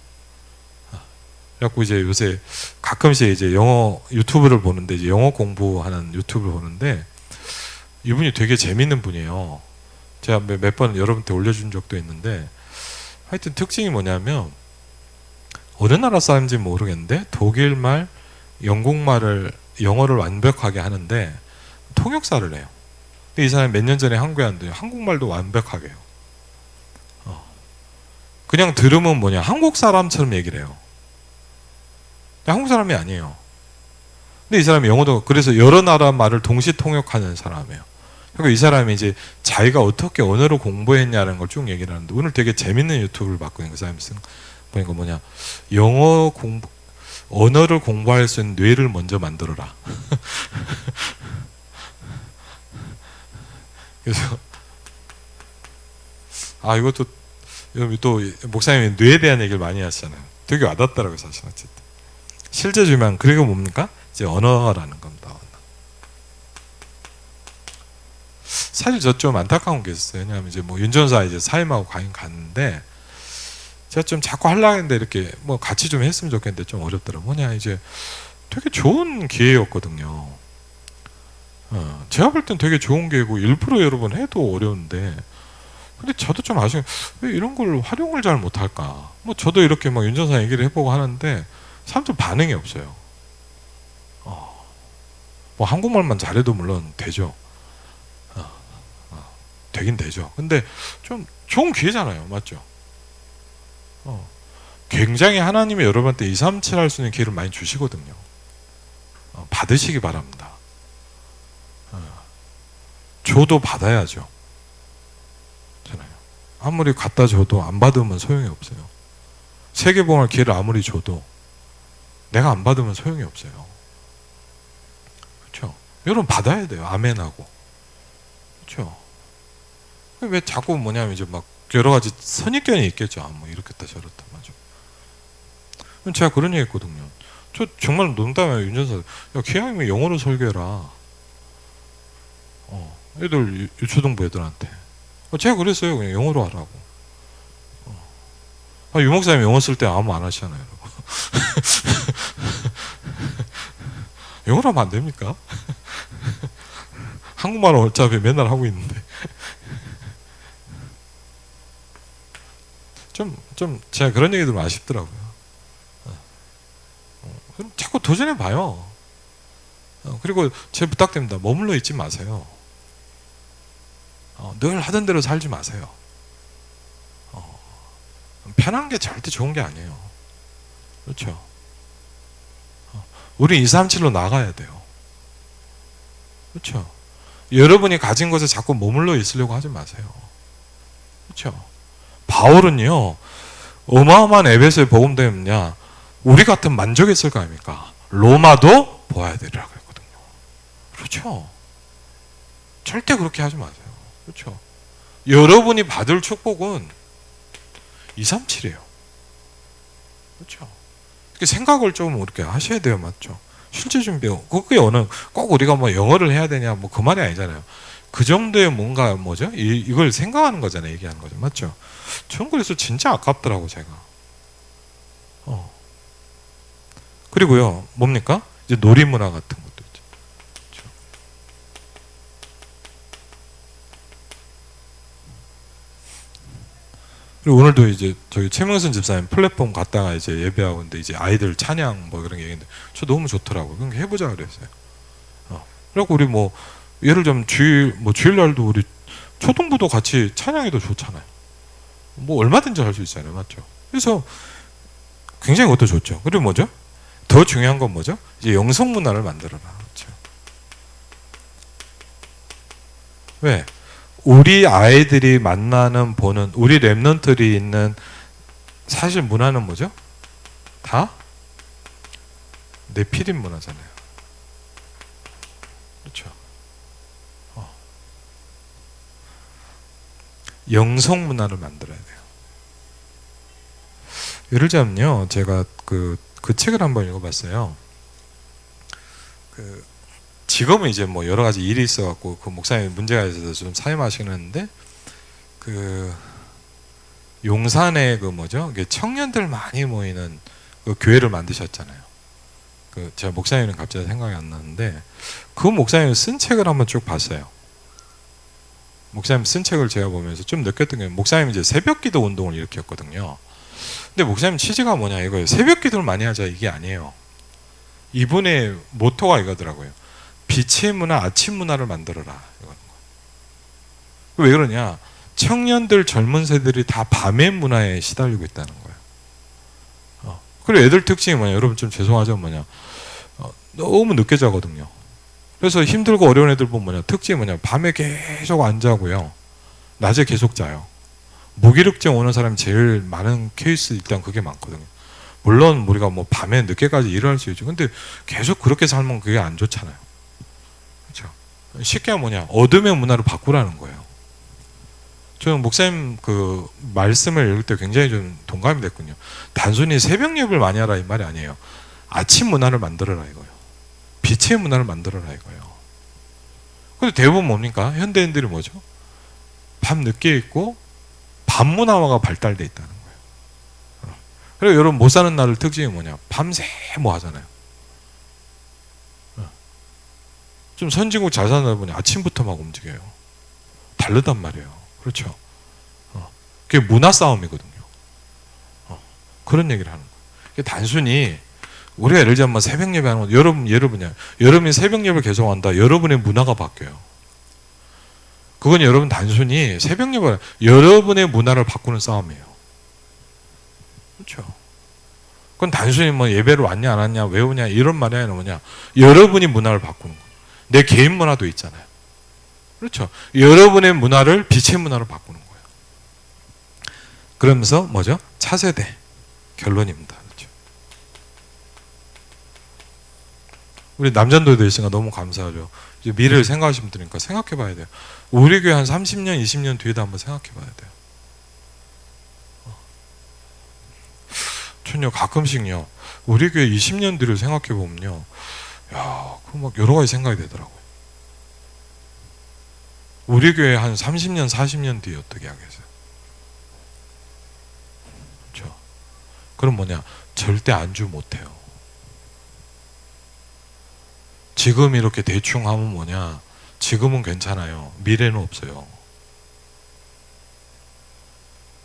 그래갖고 이제 요새 가끔씩 이제 영어 유튜브를 보는데, 이제 영어 공부하는 유튜브를 보는데, 이분이 되게 재밌는 분이에요. 제가 몇 번 여러분한테 올려준 적도 있는데, 하여튼 특징이 뭐냐면, 어느 나라 사람인지 모르겠는데 독일말, 영국말을, 영어를 완벽하게 하는데 통역사를 해요. 근데 이 사람이 몇 년 전에 한국에 왔는데 한국말도 완벽하게 해요. 그냥 들으면 뭐냐, 한국 사람처럼 얘기를 해요. 한국 사람이 아니에요. 근데 이 사람이 영어도, 그래서 여러 나라 말을 동시 통역하는 사람이에요. 그리고 이 사람이 이제 자기가 어떻게 언어를 공부했냐는 걸 쭉 얘기를 하는데, 오늘 되게 재밌는 유튜브를 봤거든요. 그 사람이 쓴 보니까 뭐냐, 언어를 공부할 수 있는 뇌를 먼저 만들어라. 그래서 이것도 또 목사님이 뇌에 대한 얘기를 많이 하시잖아요. 되게 와닿더라고요, 사실. 어쨌든 실제 주면, 그리고 뭡니까? 이제 언어라는 겁니다. 사실 저 좀 안타까운 게 있었어요. 왜냐하면 이제 뭐 윤전사 이제 사임하고 갔는데, 제가 좀 자꾸 하려고 했는데 이렇게 뭐 같이 좀 했으면 좋겠는데 좀 어렵더라고요. 뭐냐, 이제 되게 좋은 기회였거든요. 제가 볼 땐 되게 좋은 기회고, 일부러 여러분 해도 어려운데, 근데 저도 좀 아쉬워요. 왜 이런 걸 활용을 잘 못할까? 뭐 저도 이렇게 막 윤전사 얘기를 해보고 하는데 사람들 반응이 없어요. 뭐 한국말만 잘해도 물론 되죠. 되긴 되죠. 근데 좀 좋은 기회잖아요. 맞죠? 굉장히 하나님이 여러분한테 237 할 수 있는 기회를 많이 주시거든요. 받으시기 바랍니다. 줘도 받아야죠. 아무리 갖다 줘도 안 받으면 소용이 없어요. 세계봉할 기회를 아무리 줘도 내가 안 받으면 소용이 없어요. 그렇죠? 여러분 받아야 돼요. 아멘하고. 그렇죠? 왜 자꾸 뭐냐면 이제 막 여러 가지 선입견이 있겠죠. 뭐 이렇겠다 저렇다 맞아. 제가 그런 얘기 했거든요. 저 정말 농담이에요. 윤전사, 야 기왕이면 영어로 설교해라. 애들 유초등부 애들한테. 제가 그랬어요. 그냥 영어로 하라고. 유목사님 영어 쓸 때 아무 안 하시잖아요. 영어로 하면 안 됩니까? 한국말은 어차피 맨날 하고 있는데. 좀 제가 그런 얘기 들으면 아쉽더라고요. 자꾸 도전해봐요. 그리고 제 부탁드립니다. 머물러 있지 마세요. 늘 하던 대로 살지 마세요. 편한 게 절대 좋은 게 아니에요. 그렇죠? 우리 237로 나가야 돼요. 그렇죠? 여러분이 가진 것에 자꾸 머물러 있으려고 하지 마세요. 그렇죠? 바울은요, 어마어마한 에베소에 복음되면요, 우리 같은 만족했을 거 아닙니까? 로마도 보아야 되리라 그랬거든요. 그렇죠. 절대 그렇게 하지 마세요. 그렇죠. 여러분이 받을 축복은 237이에요. 그렇죠. 생각을 좀 이렇게 하셔야 돼요. 맞죠? 실제 준비요. 그게 꼭 우리가 뭐 영어를 해야 되냐, 뭐 그 말이 아니잖아요. 그 정도의 뭔가 뭐죠? 이걸 생각하는 거잖아요. 얘기하는 거죠. 맞죠? 저는 그래서 진짜 아깝더라고, 제가. 그리고요, 뭡니까? 이제 놀이문화 같은 것도 있죠. 그렇죠? 그리고 오늘도 이제 저희 최명순 집사님 플랫폼 갔다가 이제 예배하고 있는데 이제 아이들 찬양 뭐 그런 게 얘기했는데 저 너무 좋더라고요. 그런 게 해보자 그랬어요. 그리고 우리 뭐 예를 들면 주일날도 우리 초등부도 같이 찬양해도 좋잖아요. 뭐 얼마든지 할 수 있잖아요. 맞죠? 그래서 굉장히 그것도 좋죠. 그리고 뭐죠? 더 중요한 건 뭐죠? 이제 영성 문화를 만들어라. 그렇죠? 왜? 우리 아이들이 만나는 보는 우리 랩런트들이 있는 사실 문화는 뭐죠? 다 네피림 문화잖아요. 그렇죠? 영성 문화를 만들어야 돼요. 예를 들자면요, 제가 그 책을 한번 읽어봤어요. 지금은 이제 뭐 여러 가지 일이 있어갖고 그 목사님 문제가 있어서 좀 사임하시는데 용산에 뭐죠? 청년들 많이 모이는 그 교회를 만드셨잖아요. 제가 목사님은 갑자기 생각이 안 나는데 그 목사님 쓴 책을 한번 쭉 봤어요. 목사님 쓴 책을 제가 보면서 좀 느꼈던 게 목사님 이제 새벽기도 운동을 일으켰거든요. 근데 목사님 취지가 뭐냐 이거예요. 새벽기도를 많이 하자 이게 아니에요. 이분의 모토가 이거더라고요. 빛의 문화, 아침 문화를 만들어라. 왜 그러냐? 청년들, 젊은 세대들이 다 밤의 문화에 시달리고 있다는 거예요. 그리고 애들 특징이 뭐냐? 여러분 좀 죄송하죠, 뭐냐? 너무 늦게 자거든요. 그래서 힘들고 어려운 애들 보면 뭐냐? 특징이 뭐냐? 밤에 계속 안 자고요. 낮에 계속 자요. 무기력증 오는 사람이 제일 많은 케이스 일단 그게 많거든요. 물론 우리가 뭐 밤에 늦게까지 일을 할 수 있죠. 근데 계속 그렇게 살면 그게 안 좋잖아요. 그렇죠? 쉽게 뭐냐? 어둠의 문화를 바꾸라는 거예요. 저는 목사님 그 말씀을 읽을 때 굉장히 좀 동감이 됐군요. 단순히 새벽 예배를 많이 하라 이 말이 아니에요. 아침 문화를 만들어라 이거예요. 빛의 문화를 만들어라 이거예요. 근데 대부분 뭡니까? 현대인들이 뭐죠? 밤 늦게 있고 밤 문화가 발달돼 있다는 거예요. 그리고 여러분 못 사는 날의 특징이 뭐냐? 밤새 뭐 하잖아요. 좀 선진국 잘 사는 날 보니 아침부터 막 움직여요. 다르단 말이에요. 그렇죠? 그게 문화 싸움이거든요. 그런 얘기를 하는 거예요. 단순히 우리가 예를 들면 뭐 새벽 예배하는 거 여러분이 새벽 예배를 계속한다. 여러분의 문화가 바뀌어요. 그건 여러분 단순히 새벽 예배 여러분의 문화를 바꾸는 싸움이에요. 그렇죠? 그건 단순히 뭐 예배를 왔냐 안 왔냐 왜 오냐 이런 말이 아니라 뭐냐 여러분이 문화를 바꾸는 거예요. 내 개인 문화도 있잖아요. 그렇죠? 여러분의 문화를 빛의 문화로 바꾸는 거예요. 그러면서 뭐죠? 차세대 결론입니다. 그렇죠? 우리 남전도에 있으니까 너무 감사하죠. 이제 미래를 생각하시면 되니까 생각해 봐야 돼요. 우리 교회 한 30년, 20년 뒤에도 한번 생각해 봐야 돼요. 전요 가끔씩요. 우리 교회 20년 뒤를 생각해 보면요. 야, 그 막 여러 가지 생각이 되더라고요. 우리 교회 한 30년, 40년 뒤에 어떻게 하겠어요? 그렇죠? 그럼 뭐냐? 절대 안주 못해요. 지금 이렇게 대충 하면 뭐냐? 지금은 괜찮아요. 미래는 없어요.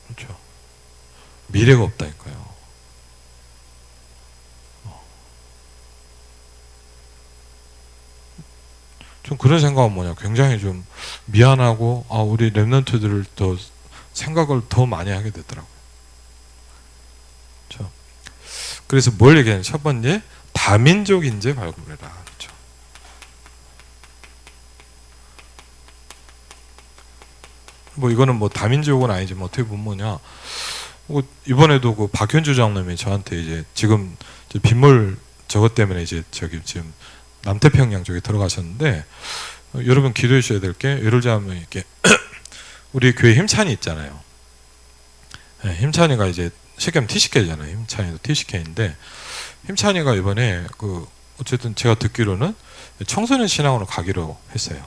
그렇죠? 미래가 없다니까요. 좀 그런 생각은 뭐냐? 굉장히 좀 미안하고 우리 랩런트들을 더 생각을 더 많이 하게 되더라고요. 그렇죠? 그래서 뭘 얘기하냐? 첫 번째 다민족 인재 발굴해라. 그렇죠? 뭐 이거는 뭐 다민족은 아니지만 어떻게 보면 뭐냐? 이번에도 그 박현주 장님이 저한테 이제 지금 빗물 저것 때문에 이제 저기 지금 남태평양 쪽에 들어가셨는데, 여러분 기도해 주셔야 될 게, 예를 들자면 이렇게 우리 교회 힘찬이 있잖아요. 네, 힘찬이가 이제 쉽게 하면 TCK잖아요. 힘찬이도 TCK인데, 힘찬이가 이번에 그 어쨌든 제가 듣기로는 청소년 신앙으로 가기로 했어요.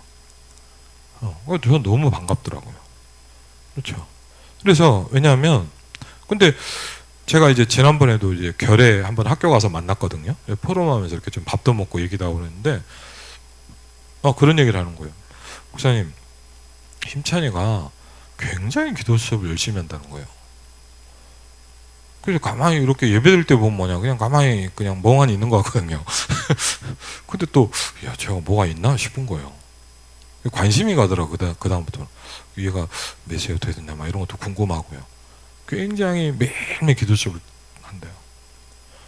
저는 너무 반갑더라고요. 그렇죠. 그래서 왜냐하면 근데 제가 이제 지난번에도 이제 결에 한번 학교 가서 만났거든요. 포럼하면서 이렇게 좀 밥도 먹고 얘기도 하고 그랬는데, 그런 얘기를 하는 거예요. 목사님, 힘찬이가 굉장히 기도 수업을 열심히 한다는 거예요. 그래서 가만히 이렇게 예배드릴 때 보면 뭐냐, 그냥 가만히 그냥 멍하니 있는 것 같거든요. 근데 또, 야, 제가 뭐가 있나 싶은 거예요. 관심이 가더라고요. 그다음부터. 얘가 메시지 어떻게 됐냐, 막 이런 것도 궁금하고요. 굉장히 매일매일 기도 수업을 한대요.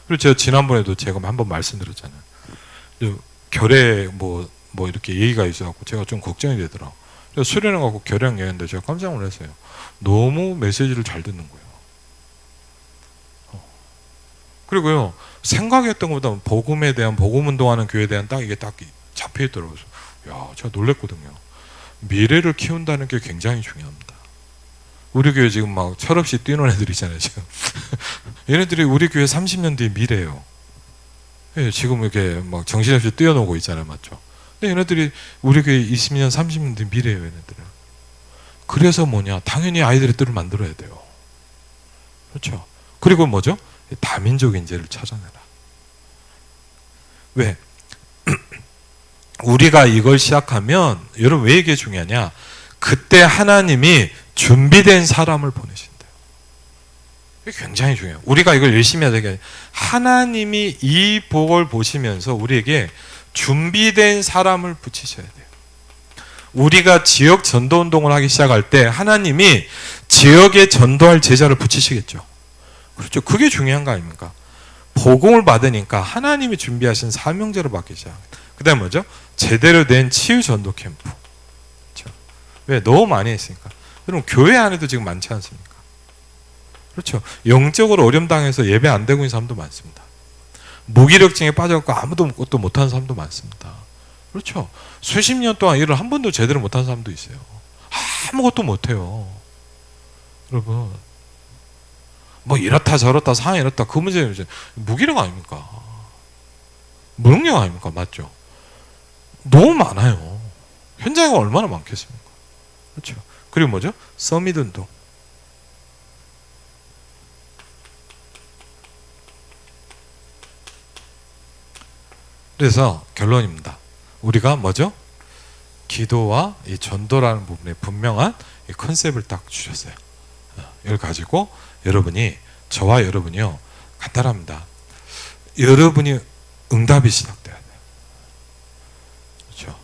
그리고 제가 지난번에도 제가 한번 말씀드렸잖아요. 결에 뭐 이렇게 얘기가 있어갖고 제가 좀 걱정이 되더라고요. 그래서 수련해갖고 결의랑 얘기했는데 제가 깜짝 놀랐어요. 너무 메시지를 잘 듣는 거예요. 그리고요, 생각했던 것보다 복음에 대한, 복음 운동하는 교회에 대한 딱 이게 딱 잡혀있더라고요. 야, 제가 놀랬거든요. 미래를 키운다는 게 굉장히 중요합니다. 우리 교회 지금 막 철없이 뛰는 애들이잖아요, 지금. 얘네들이 우리 교회 30년 뒤에 미래예요. 예, 지금 이렇게 막 정신없이 뛰어노고 있잖아요, 맞죠? 근데 얘네들이 우리 교회 20년, 30년 뒤에 미래예요, 얘네들은. 그래서 뭐냐, 당연히 아이들의 뜰을 만들어야 돼요. 그렇죠? 그리고 뭐죠? 다민족 인재를 찾아내라. 왜? 우리가 이걸 시작하면, 여러분 왜 이게 중요하냐? 그때 하나님이 준비된 사람을 보내신대요. 이게 굉장히 중요해요. 우리가 이걸 열심히 해야 되게, 하나님이 이 복을 보시면서 우리에게 준비된 사람을 붙이셔야 돼요. 우리가 지역 전도 운동을 하기 시작할 때 하나님이 지역에 전도할 제자를 붙이시겠죠. 그렇죠. 그게 중요한 거 아닙니까? 복음을 받으니까 하나님이 준비하신 사명제를 받기 시작합니다. 그 다음에 뭐죠? 제대로 된 치유 전도 캠프. 그렇죠. 왜? 너무 많이 했으니까. 여러분 교회 안에도 지금 많지 않습니까? 그렇죠. 영적으로 어려움당해서 예배 안 되고 있는 사람도 많습니다. 무기력증에 빠져갖고 아무것도 못하는 사람도 많습니다. 그렇죠. 수십 년 동안 일을 한 번도 제대로 못한 사람도 있어요. 아무것도 못해요. 여러분 뭐 이렇다 저렇다 상황이 이렇다, 그 문제는 이제 무기력 아닙니까? 무능력 아닙니까? 맞죠? 너무 많아요. 현장에 얼마나 많겠습니까? 그렇죠. 그리고 뭐죠? 서밋 운동. 그래서 결론입니다. 우리가 뭐죠? 기도와 이 전도라는 부분에 분명한 이 컨셉을 딱 주셨어요. 이걸 가지고 여러분이, 저와 여러분이요, 간단합니다. 여러분이 응답이 시작돼야 돼요. 그렇죠?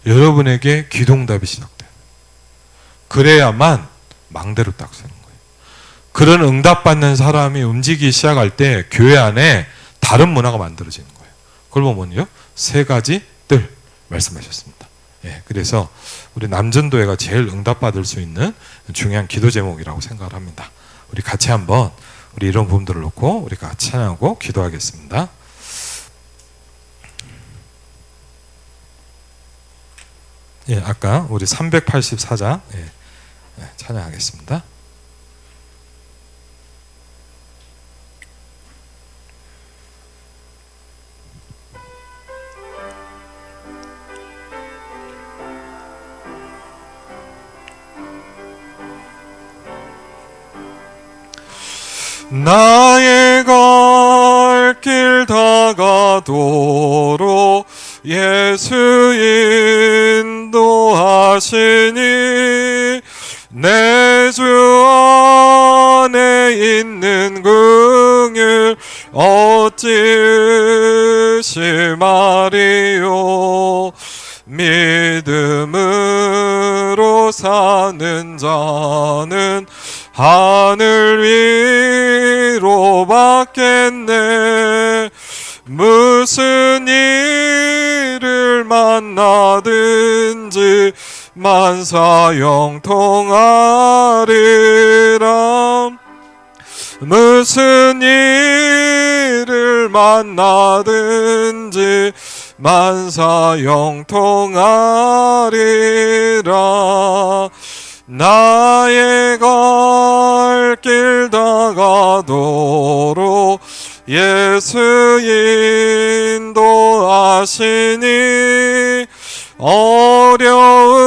여러분에게 기도응답이 시작돼요. 그래야만 망대로 딱 서는 거예요. 그런 응답받는 사람이 움직이기 시작할 때 교회 안에 다른 문화가 만들어지는 거예요. 그걸 보면요, 세 가지 뜰 말씀하셨습니다. 예, 그래서 우리 남전도회가 제일 응답받을 수 있는 중요한 기도 제목이라고 생각을 합니다. 우리 같이 한번 우리 이런 부분들을 놓고 우리 같이 찬양하고 기도하겠습니다. 예, 아까 우리 384장 찬양하겠습니다. 나의 갈 길 다가도록 예수 인도하시니 내 주 안에 있는 긍휼 어찌 심하리요. 믿음으로 사는 자는 하늘 위로 받겠네. 무슨 일을 만나든지 만사 영통하리라. 무슨 일을 만나든지 만사 영통하리라. 나의 갈 길 다가도록 예수 인도하시니 어려운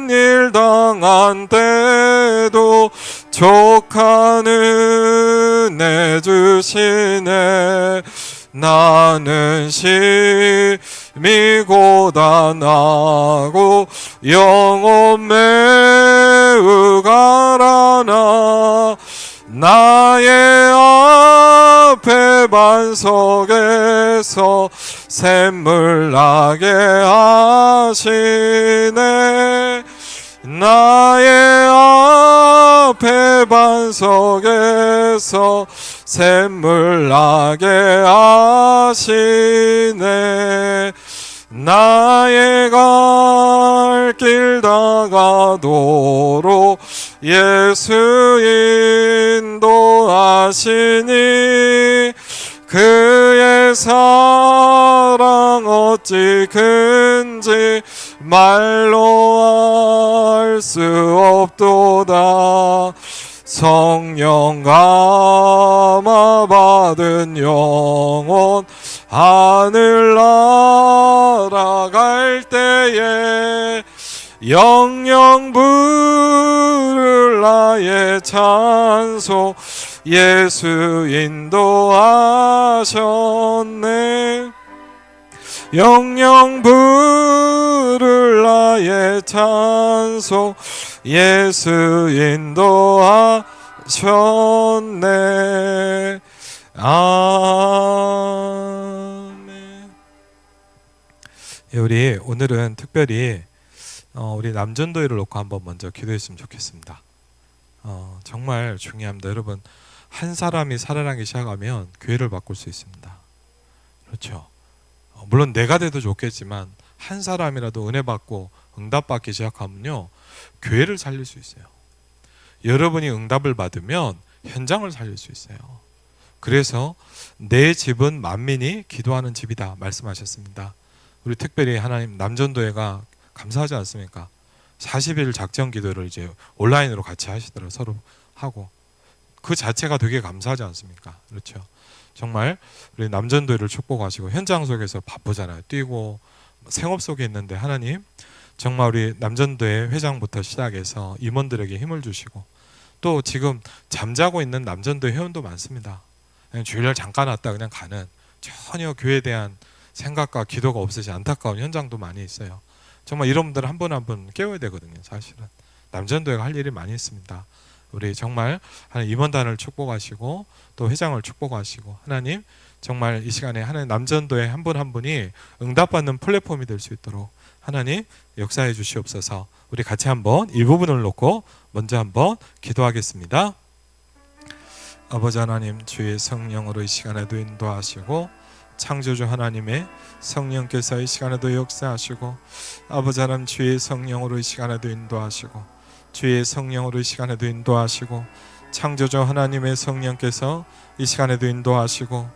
일 당한 때도 족한 은혜 주시네. 나는 심히 고단하고 영혼 매우 가라나 나의 앞에 반석에서 샘물 나게 하시네. 나의 앞에 반석에서 샘물 나게 하시네. 나의 갈 길 다가도록 예수 인도하시니 그의 사랑 어찌 큰지 말로 알 수 없도다. 성령 감화 받은 영혼 하늘 날아갈 때에 영영 부를 나의 찬송 예수 인도하셨네. 영영 부를 나의 찬송 예수 인도하셨네. 아멘. 우리 오늘은 특별히 우리 남전도회를 놓고 한번 먼저 기도했으면 좋겠습니다. 정말 중요합니다. 여러분, 한 사람이 살아나기 시작하면 교회를 바꿀 수 있습니다. 그렇죠. 물론 내가 돼도 좋겠지만 한 사람이라도 은혜 받고 응답 받기 시작하면요, 교회를 살릴 수 있어요. 여러분이 응답을 받으면 현장을 살릴 수 있어요. 그래서 내 집은 만민이 기도하는 집이다 말씀하셨습니다. 우리 특별히 하나님 남전도회가 감사하지 않습니까? 40일 작정 기도를 이제 온라인으로 같이 하시더라고요. 서로 하고 그 자체가 되게 감사하지 않습니까? 그렇죠. 정말 우리 남전도회를 축복하시고 현장 속에서 바쁘잖아요. 뛰고 생업 속에 있는데 하나님 정말 우리 남전도회 회장부터 시작해서 임원들에게 힘을 주시고 또 지금 잠자고 있는 남전도회 회원도 많습니다. 그냥 주일날 잠깐 왔다 그냥 가는 전혀 교회에 대한 생각과 기도가 없으신 안타까운 현장도 많이 있어요. 정말 이런 분들 한 분 한 분 깨워야 되거든요. 사실은 남전도회가 할 일이 많이 있습니다. 우리 정말 하나님 임원단을 축복하시고 또 회장을 축복하시고 하나님 정말 이 시간에 하나님 남전도회 한 분 한 분이 응답받는 플랫폼이 될 수 있도록 하나님 역사해 주시옵소서. 우리 같이 한번 이 부분을 놓고 먼저 한번 기도하겠습니다. 아버지 하나님, 주의 성령으로 이 시간에도 인도하시고 창조주 하나님의 성령께서 이 시간에도 역사하시고 아버지 하나님 주의 성령으로 이 시간에도 인도하시고 주의 성령으로 이 시간에도 인도하시고 창조주 하나님의 성령께서 이 시간에도 인도하시고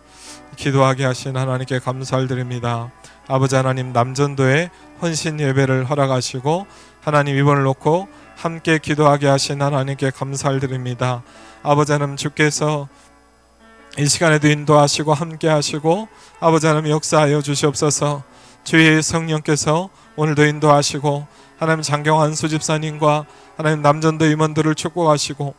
기도하게 하신 하나님께 감사를 드립니다. 아버지 하나님 남전도의 헌신 예배를 허락하시고 하나님 이번을 놓고 함께 기도하게 하신 하나님께 감사를 드립니다. 아버지 하나님 주께서 이 시간에도 인도하시고 함께 하시고 아버지 하나님 역사하여 주시옵소서. 주의 성령께서 오늘도 인도하시고 하나님 장경환 수집사님과 하나님 남전도 임원들을 축복하시고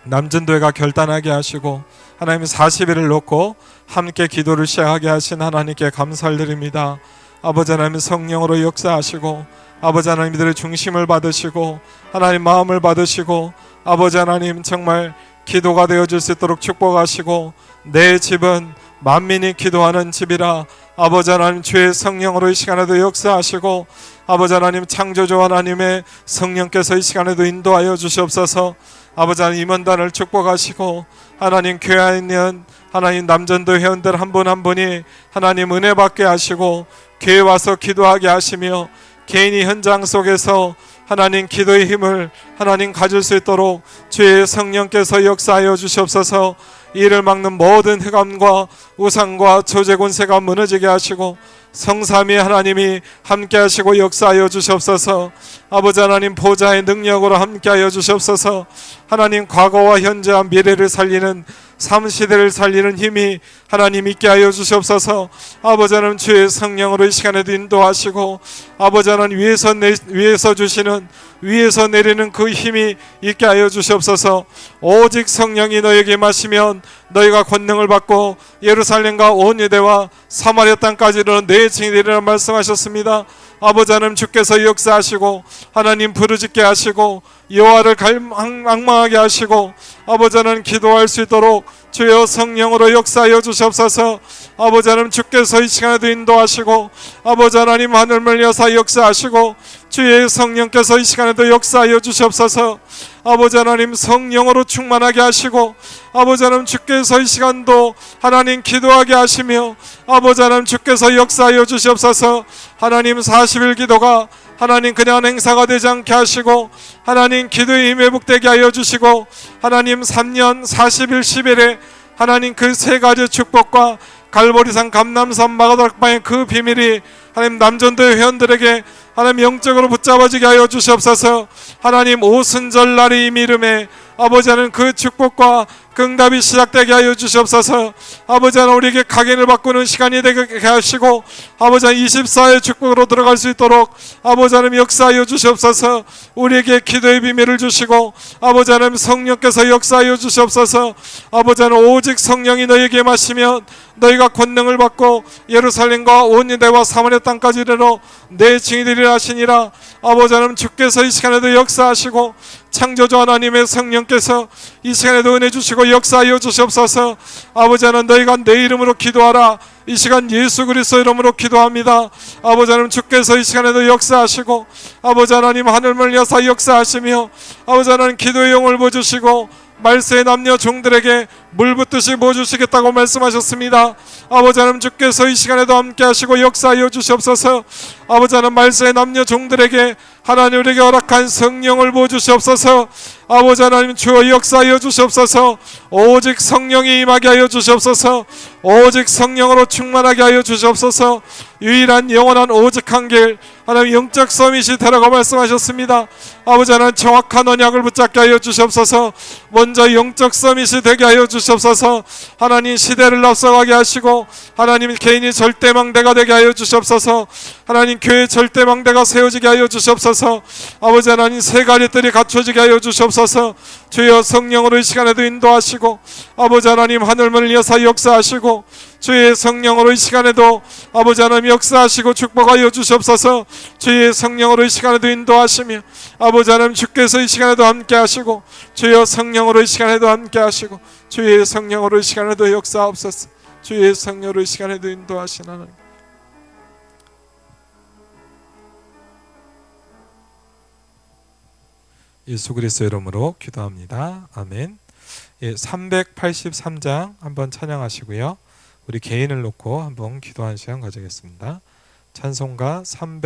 남전도회가 결단하게 하시고 하나님 40일을 놓고 함께 기도를 시작하게 하신 하나님께 감사를 드립니다. 아버지 하나님 성령으로 역사하시고 아버지 하나님 이들의 중심을 받으시고 하나님 마음을 받으시고 아버지 하나님 정말 기도가 되어질 수 있도록 축복하시고 내 집은 만민이 기도하는 집이라 아버지 하나님 주의 성령으로 이 시간에도 역사하시고 아버지 하나님 창조주 하나님의 성령께서 이 시간에도 인도하여 주시옵소서. 아버지 하나님 임원단을 축복하시고 하나님 교회 안에 있는 하나님 남전도 회원들 한 분 한 분이 하나님 은혜 받게 하시고 교회에 와서 기도하게 하시며 개인이 현장 속에서 하나님 기도의 힘을 하나님 가질 수 있도록 주의 성령께서 역사하여 주시옵소서. 이를 막는 모든 흑암과 우상과 조제 권세가 무너지게 하시고 성삼위 하나님이 함께 하시고 역사하여 주시옵소서. 아버지 하나님 보좌의 능력으로 함께 하여 주시옵소서. 하나님 과거와 현재와 미래를 살리는 삼시대를 살리는 힘이 하나님 있게 하여 주시옵소서. 아버지 하나님 주의 성령으로 이 시간에도 인도하시고 아버지 하나님 위에서 주시는 위에서 내리는 그 힘이 있게 하여 주시옵소서. 오직 성령이 너에게 마시면 너희가 권능을 받고 예루살렘과 온 유대와 사마리아 땅까지 이르러 내 증인이 되리라 말씀하셨습니다. 아버지 하나님 주께서 역사하시고 하나님 부르짖게 하시고 여호와를 앙망하게 하시고 아버지 하나님 기도할 수 있도록 주여 성령으로 역사하여 주시옵소서. 아버지 하나님 주께서 이 시간에도 인도하시고 아버지 하나님 하늘을 여사 역사하시고 주의 성령께서 이 시간에도 역사하여 주시옵소서. 아버지 하나님 성령으로 충만하게 하시고 아버지 하나님 주께서 이 시간도 하나님 기도하게 하시며 아버지 하나님 주께서 역사하여 주시옵소서. 하나님 40일 기도가 하나님 그냥 행사가 되지 않게 하시고 하나님 기도의 힘 회복되게 하여 주시고 하나님 3년 40일 10일에 하나님 그 세 가지 축복과 갈보리산 감남산 마가다락방의 그 비밀이 하나님 남전도의 회원들에게 하나님 영적으로 붙잡아지게 하여 주시옵소서. 하나님 오순절 날의 이름에 아버지 하나님 그 축복과 응답이 시작되게 하여 주시옵소서. 아버지 하나님 우리에게 각인을 바꾸는 시간이 되게 하시고 아버지 하나님 24의 축복으로 들어갈 수 있도록 아버지 하나님 역사하여 주시옵소서. 우리에게 기도의 비밀을 주시고 아버지 하나님 성령께서 역사하여 주시옵소서. 아버지 하나님 오직 성령이 너희에게 마시면 너희가 권능을 받고 예루살렘과 온 유대와 사마리아 땅까지 이르러 내 증인이 되리라 하시니라. 아버지 하나님 주께서 이 시간에도 역사하시고 창조주 하나님의 성령께서 이 시간에도 은혜 주시고 역사하여 주시옵소서. 아버지 하나님 너희가 내 이름으로 기도하라. 이 시간 예수 그리스도 이름으로 기도합니다. 아버지 하나님 주께서 이 시간에도 역사하시고 아버지 하나님 하늘을 여사 역사하시며 아버지 하나님 기도의 영을 부어주시고 말세의 남녀 종들에게 물 붓듯이 부어주시겠다고 말씀하셨습니다. 아버지 하나님 주께서 이 시간에도 함께 하시고 역사하여 주시옵소서. 아버지 하나님 말세의 남녀 종들에게 하나님 우리에게 허락한 성령을 부어주시옵소서. 아버지 하나님 주여 역사하여 주시옵소서. 오직 성령이 임하게 하여 주시옵소서. 오직 성령으로 충만하게 하여 주시옵소서. 유일한 영원한 오직 한 길 하나님 영적 서밋이 되라고 말씀하셨습니다. 아버지 하나님 정확한 언약을 붙잡게 하여 주시옵소서. 먼저 영적 서밋이 되게 하여 주시옵소서. 하나님 시대를 앞서가게 하시고 하나님 개인이 절대망대가 되게 하여 주시옵소서. 하나님 교회 절대망대가 세워지게 하여 주시옵소서. 아버지 하나님 세 가지 뜰이 갖춰지게 하여 주시옵소서. 주여 성령으로 이 시간에도 인도하시고 아버지 하나님 하늘문을 여사 역사하시고 주의 성령으로 이 시간에도 아버지 하나님 역사하시고 축복하여 주시옵소서. 주의 성령으로 이 시간에도 인도하시며 아버지 하나님 주께서 이 시간에도 함께 하시고 주의 성령으로 이 시간에도 함께 하시고 주의 성령으로 이 시간에도 역사하옵소서. 주의 성령으로 이 시간에도 인도하시는 하나님 예수 그리스도 이름으로 기도합니다. 아멘. 383장 한번 찬양하시고요. 우리 개인을 놓고 한번 기도하는 시간 가지겠습니다. 찬송가 300